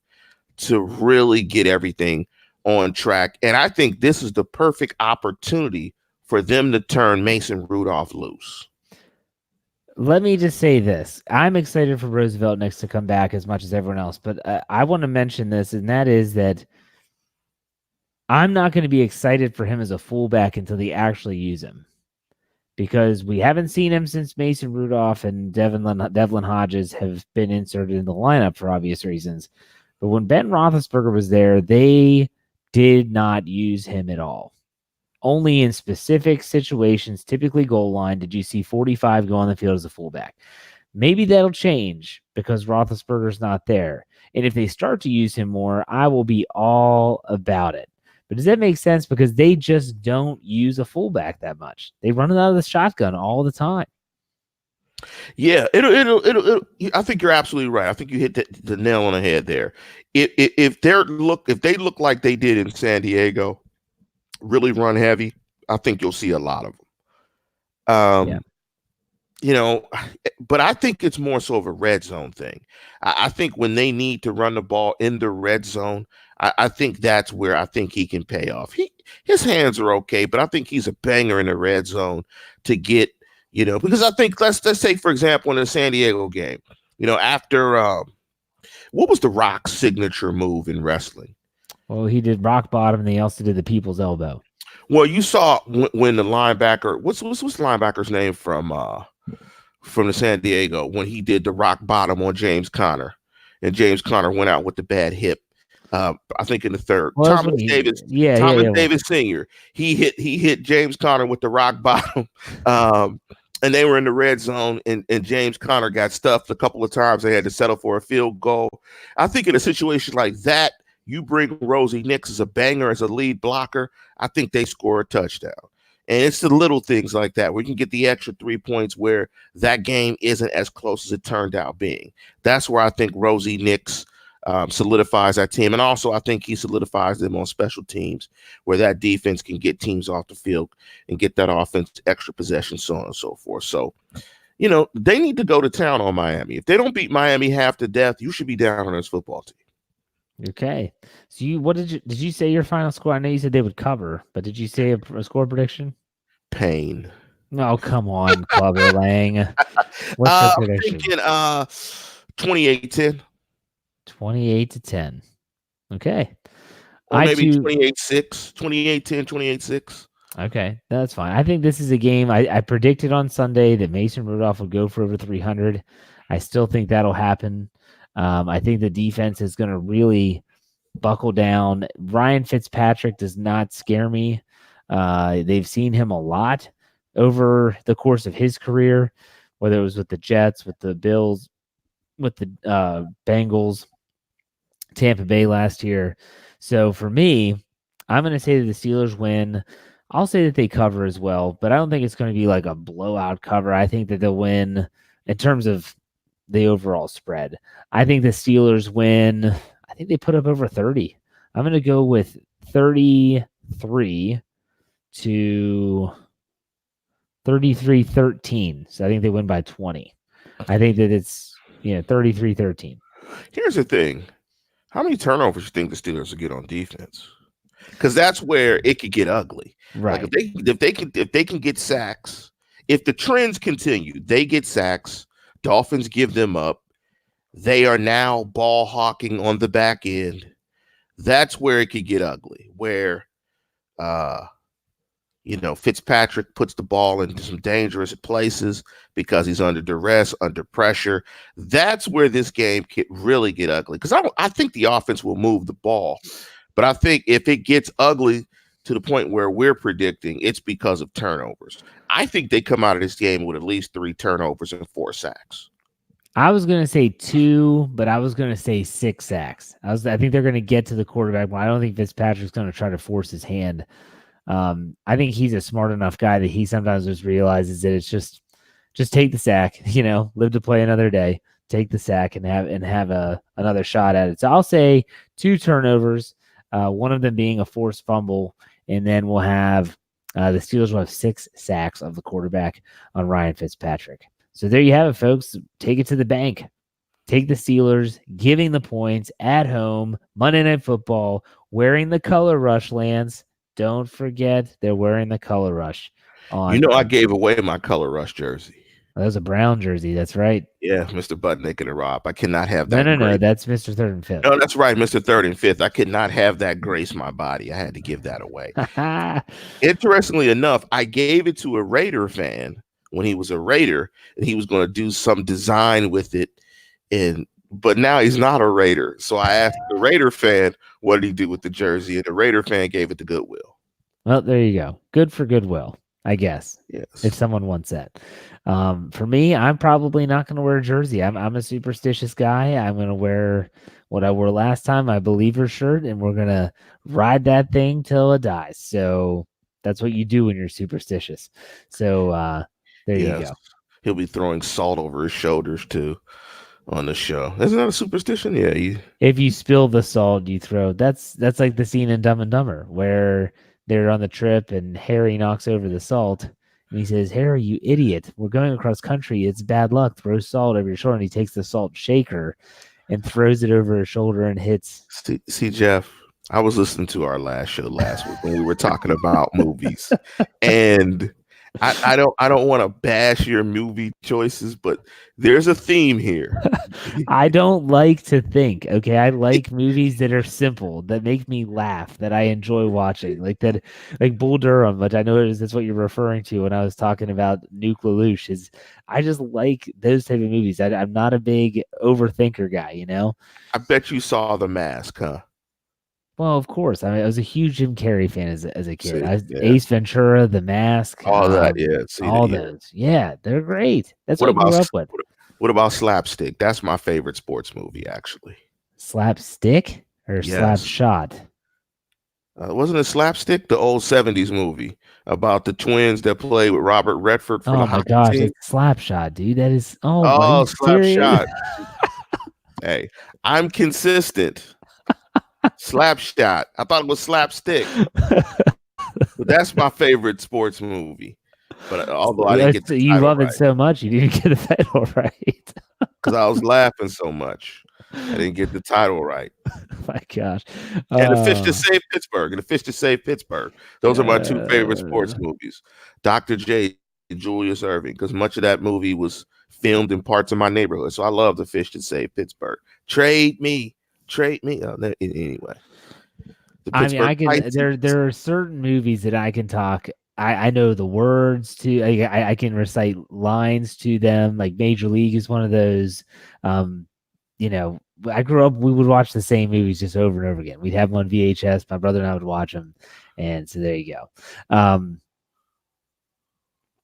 to really get everything on track. And I think this is the perfect opportunity for them to turn Mason Rudolph loose. Let me just say this. I'm excited for Roosevelt Nix to come back as much as everyone else, but I want to mention this, and that is that I'm not going to be excited for him as a fullback until they actually use him, because we haven't seen him since Mason Rudolph and Devlin Hodges have been inserted in the lineup for obvious reasons. But when Ben Roethlisberger was there, they did not use him at all. Only in specific situations, typically goal line, did you see 45 go on the field as a fullback. Maybe that'll change because Roethlisberger's not there. And if they start to use him more, I will be all about it. But does that make sense? Because they just don't use a fullback that much. They run it out of the shotgun all the time. Yeah, it'll. I think you're absolutely right. I think you hit the nail on the head there. If they look like they did in San Diego, really run heavy, I think you'll see a lot of them. Yeah. You know, but I think it's more so of a red zone thing. I think when they need to run the ball in the red zone, I think that's where I think he can pay off. His hands are okay, but I think he's a banger in the red zone to get, because I think let's take, for example, in the San Diego game, after what was the Rock's signature move in wrestling? Well, he did rock bottom, and they also did the people's elbow. Well, you saw when the linebacker, what's the linebacker's name from the San Diego, when he did the rock bottom on James Conner, and James Conner went out with the bad hip. I think in the third. Well, Thomas Davis Sr. He hit James Conner with the rock bottom, and they were in the red zone, and James Conner got stuffed a couple of times. They had to settle for a field goal. I think in a situation like that, you bring Rosie Nix as a banger, as a lead blocker, I think they score a touchdown. And it's the little things like that where you can get the extra 3 points where that game isn't as close as it turned out being. That's where I think Rosie Nix solidifies that team. And also I think he solidifies them on special teams where that defense can get teams off the field and get that offense extra possession, so on and so forth. So, they need to go to town on Miami. If they don't beat Miami half to death, you should be down on this football team. Okay. So did you say your final score? I know you said they would cover, but did you say a score prediction? Pain. No, come on, Clubber Lang. What's your prediction? I'm thinking 28-10. 28-10. Okay. Or maybe 28-6, 28-10, 28-6. Okay, that's fine. I think this is a game. I predicted on Sunday that Mason Rudolph would go for over 300. I still think that'll happen. I think the defense is going to really buckle down. Ryan Fitzpatrick does not scare me. They've seen him a lot over the course of his career, whether it was with the Jets, with the Bills, with the Bengals, Tampa Bay last year. So for me, I'm going to say that the Steelers win. I'll say that they cover as well, but I don't think it's going to be like a blowout cover. I think that they'll win in terms of the overall spread. I think the Steelers win. I think they put up over 30. I'm going to go with 33 to 33-13. So I think they win by 20. I think that it's 33-13. Here's the thing. How many turnovers do you think the Steelers will get on defense? Because that's where it could get ugly. Right. Like if they can get sacks, if the trends continue, they get sacks, Dolphins give them up. They are now ball hawking on the back end. That's where it could get ugly. Where Fitzpatrick puts the ball into some dangerous places because he's under duress, under pressure. That's where this game could really get ugly. Because I think the offense will move the ball. But I think if it gets ugly to the point where we're predicting, it's because of turnovers. I think they come out of this game with at least 3 turnovers and 4 sacks. I was going to say 2, but I was going to say 6 sacks. I think they're going to get to the quarterback, but I don't think Fitzpatrick's going to try to force his hand. I think he's a smart enough guy that he sometimes just realizes that it's just take the sack, live to play another day, take the sack and have another shot at it. So I'll say 2 turnovers, one of them being a forced fumble, and then we'll have the Steelers will have 6 sacks of the quarterback on Ryan Fitzpatrick. So there you have it, folks. Take it to the bank. Take the Steelers, giving the points at home, Monday Night Football, wearing the color rush, Lance. Don't forget they're wearing the color rush. I gave away my color rush jersey. That was a brown jersey. That's right. Yeah, Mr. Buttnick and Rob. I cannot have No, that no, no. grace. That's Mr. Third and Fifth. No, that's right, Mr. Third and Fifth. I could not have that grace my body. I had to give that away. Interestingly enough, I gave it to a Raider fan when he was a Raider, and he was going to do some design with it. But now he's not a Raider. So I asked the Raider fan, what did he do with the jersey? And the Raider fan gave it to Goodwill. Well, there you go. Good for Goodwill, I guess. Yes. If someone wants that. For me, I'm probably not going to wear a jersey. I'm a superstitious guy. I'm going to wear what I wore last time, my believer shirt, and we're going to ride that thing till it dies. So that's what you do when you're superstitious. So there you go. He'll be throwing salt over his shoulders too on the show. Isn't that a superstition? Yeah. If you spill the salt, you throw. That's like the scene in Dumb and Dumber where they're on the trip and Harry knocks over the salt. And he says, Harry, you idiot. We're going across country. It's bad luck. Throw salt over your shoulder. And he takes the salt shaker and throws it over his shoulder and hits. See, Jeff, I was listening to our last show last week when we were talking about movies. And I don't want to bash your movie choices, but there's a theme here. I don't like to think, okay? I like movies that are simple, that make me laugh, that I enjoy watching. Like that, like Bull Durham, which I know that's what you're referring to when I was talking about Nuke Lelouch, is I just like those type of movies. I'm not a big overthinker guy, you know? I bet you saw The Mask, huh? Well, of course. I was a huge Jim Carrey fan as a kid. Ace Ventura, The Mask, all that, those. Yeah, they're great. That's what I grew up with. What about Slapstick? That's my favorite sports movie, actually. Slapstick or Slapshot? Wasn't it Slapstick, the old 70s movie about the twins that play with Robert Redford for the hockey team? Oh my gosh, it's Slapshot, dude. That is Slapshot. Hey, I'm consistent. Slapshot. I thought it was Slapstick. But that's my favorite sports movie. But although I didn't get the you love right. it so much, you didn't get the title right. Because I was laughing so much. I didn't get the title right. Oh my gosh. And The Fish to Save Pittsburgh. Those are my two favorite sports movies. Dr. J, Julius Erving, because much of that movie was filmed in parts of my neighborhood. So I love The Fish to Save Pittsburgh. Trade me. Oh, anyway. I mean, I can. There are certain movies that I can talk. I know the words to. I can recite lines to them. Like Major League is one of those. You know, I grew up. We would watch the same movies just over and over again. We'd have them on VHS. My brother and I would watch them, and so there you go.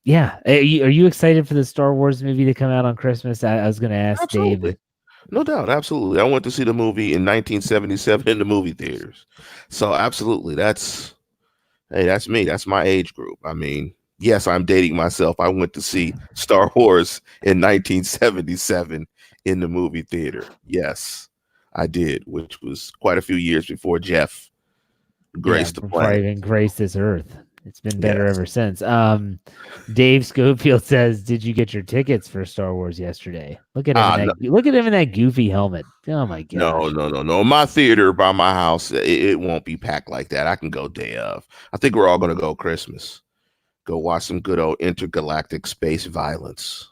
Yeah, are you excited for the Star Wars movie to come out on Christmas? I was going to ask Absolutely. Dave. No doubt, absolutely. I went to see the movie in 1977 in the movie theaters. So absolutely, that's me. That's my age group. I mean, yes, I'm dating myself. I went to see Star Wars in 1977 in the movie theater. Yes, I did, which was quite a few years before Jeff graced the planet. Before I even graced this earth. It's been better ever since. Dave Schofield says, "Did you get your tickets for Star Wars yesterday?" Look at him. Look at him in that goofy helmet. Oh my god! No. My theater by my house, it won't be packed like that. I can go day of. I think we're all gonna go Christmas. Go watch some good old intergalactic space violence.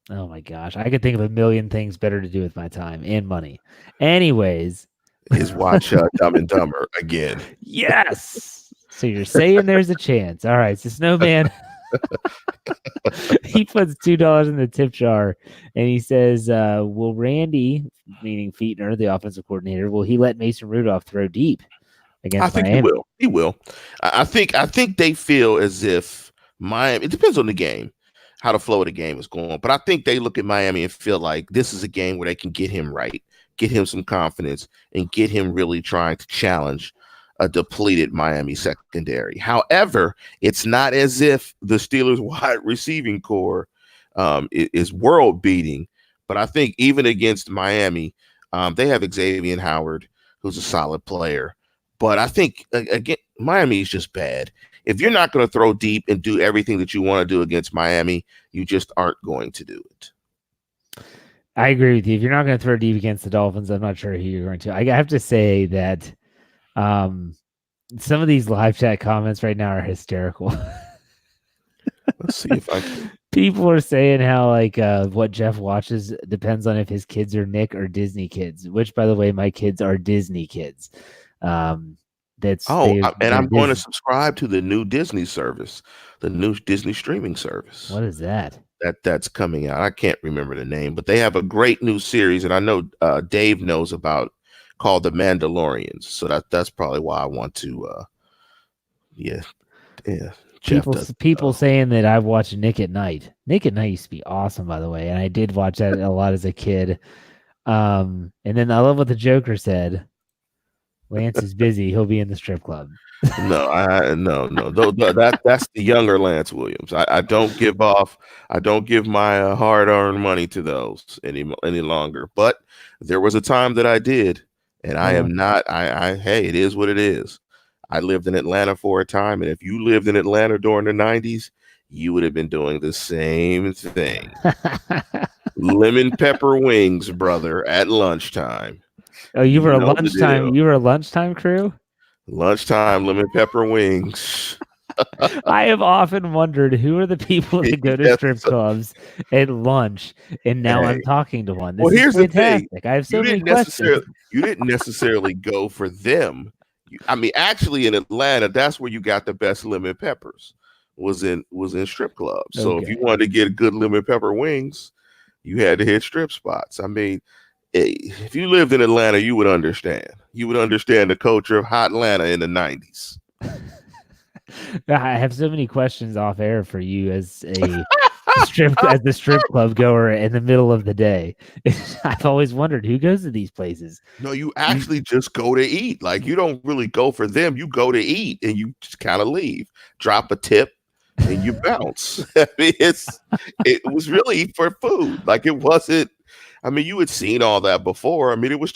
Oh my gosh! I could think of a million things better to do with my time and money. Anyways, is watch Dumb and Dumber again. Yes. So you're saying there's a chance. All right. So Snowman, he puts $2 in the tip jar and he says, will Randy, meaning Fietner, the offensive coordinator, will he let Mason Rudolph throw deep against Miami? I think he will. I think they feel as if Miami, it depends on the game, how the flow of the game is going. But I think they look at Miami and feel like this is a game where they can get him right, get him some confidence, and get him really trying to challenge a depleted Miami secondary. However, it's not as if the Steelers wide receiving core is world beating, but I think even against Miami, they have Xavier Howard, who's a solid player. But I think again, Miami is just bad. If you're not going to throw deep and do everything that you want to do against Miami, you just aren't going to do it. I agree with you. If you're not going to throw deep against the Dolphins, I'm not sure who you're going to. I have to say that some of these live chat comments right now are hysterical. Let's see if I can. People are saying how like what Jeff watches depends on if his kids are Nick or Disney kids, which by the way, my kids are Disney kids. Oh, and They're I'm going to Disney. subscribe to the new Disney service, the new Disney streaming service What is that? that's coming out. I can't remember the name, but they have a great new series, and I know Dave knows about, called The Mandalorians. So that's probably why I want to. Yeah. Jeff People saying that I've watched Nick at Night. Nick at Night used to be awesome, by the way, and I did watch that a lot as a kid. And then I love what the Joker said. Lance is busy. He'll be in the strip club. No. That's the younger Lance Williams. I don't give my hard-earned money to those any longer. But there was a time that I did, and I am not. Hey, it is what it is. I lived in Atlanta for a time, and if you lived in Atlanta during the 90s, you would have been doing the same thing. Lemon pepper wings, brother, at lunchtime. Oh, you were a lunchtime. You were a lunchtime crew. Lunchtime lemon pepper wings. I have often wondered who are the people that go to strip clubs at lunch, and now I'm talking to one. This is fantastic. The thing. I have so many questions. You didn't necessarily go for them. I mean, actually, in Atlanta, that's where you got the best lemon peppers. Was in strip clubs. Okay. So if you wanted to get good lemon pepper wings, you had to hit strip spots. I mean, if you lived in Atlanta, you would understand. You would understand the culture of hot Atlanta in the 90s. I have so many questions off air for you as a the strip club goer in the middle of the day. I've always wondered who goes to these places. No, you actually just go to eat. Like, you don't really go for them. You go to eat and you just kind of leave, drop a tip, and you bounce. I mean, it was really for food. Like, it wasn't. I mean, you had seen all that before. I mean, it was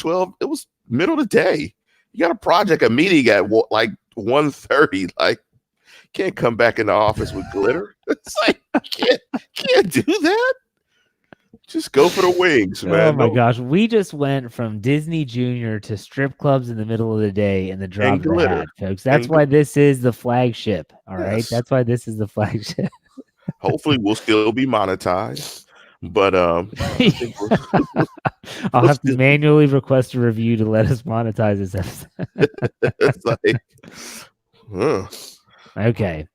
middle of the day. You got a project, a meeting at like 1:30. Like, can't come back in the office with glitter. It's like, can't do that. Just go for the wings, man. Oh my gosh, we just went from Disney Junior to strip clubs in the middle of the day in the drop of the hat, folks. That's why this is the flagship. All right, that's why this is the flagship. Hopefully, we'll still be monetized. But I'll have to manually request a review to let us monetize this episode. It's like, Okay.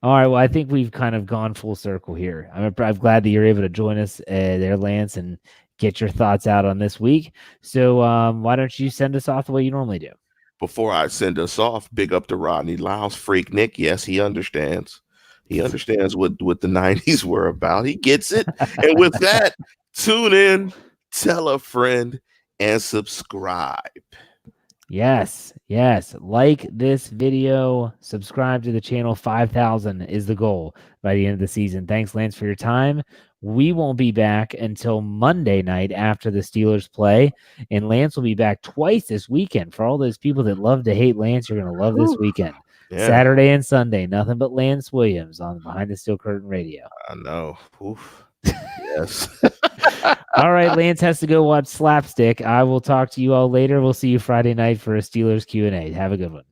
All right. Well, I think we've kind of gone full circle here. I'm glad that you're able to join us there, Lance, and get your thoughts out on this week. So why don't you send us off the way you normally do? Before I send us off, big up to Rodney Lyles, Freak Nick. Yes, he understands. He understands what the 90s were about. He gets it. And with that, tune in, tell a friend, and subscribe. Yes. Like this video, subscribe to the channel. 5,000 is the goal by the end of the season. Thanks, Lance, for your time. We won't be back until Monday night after the Steelers play. And Lance will be back twice this weekend. For all those people that love to hate Lance, you're going to love this weekend. Yeah. Saturday and Sunday, nothing but Lance Williams on Behind the Steel Curtain Radio. I know. Oof. Yes. All right, Lance has to go watch Slapstick. I will talk to you all later. We'll see you Friday night for a Steelers Q&A. Have a good one.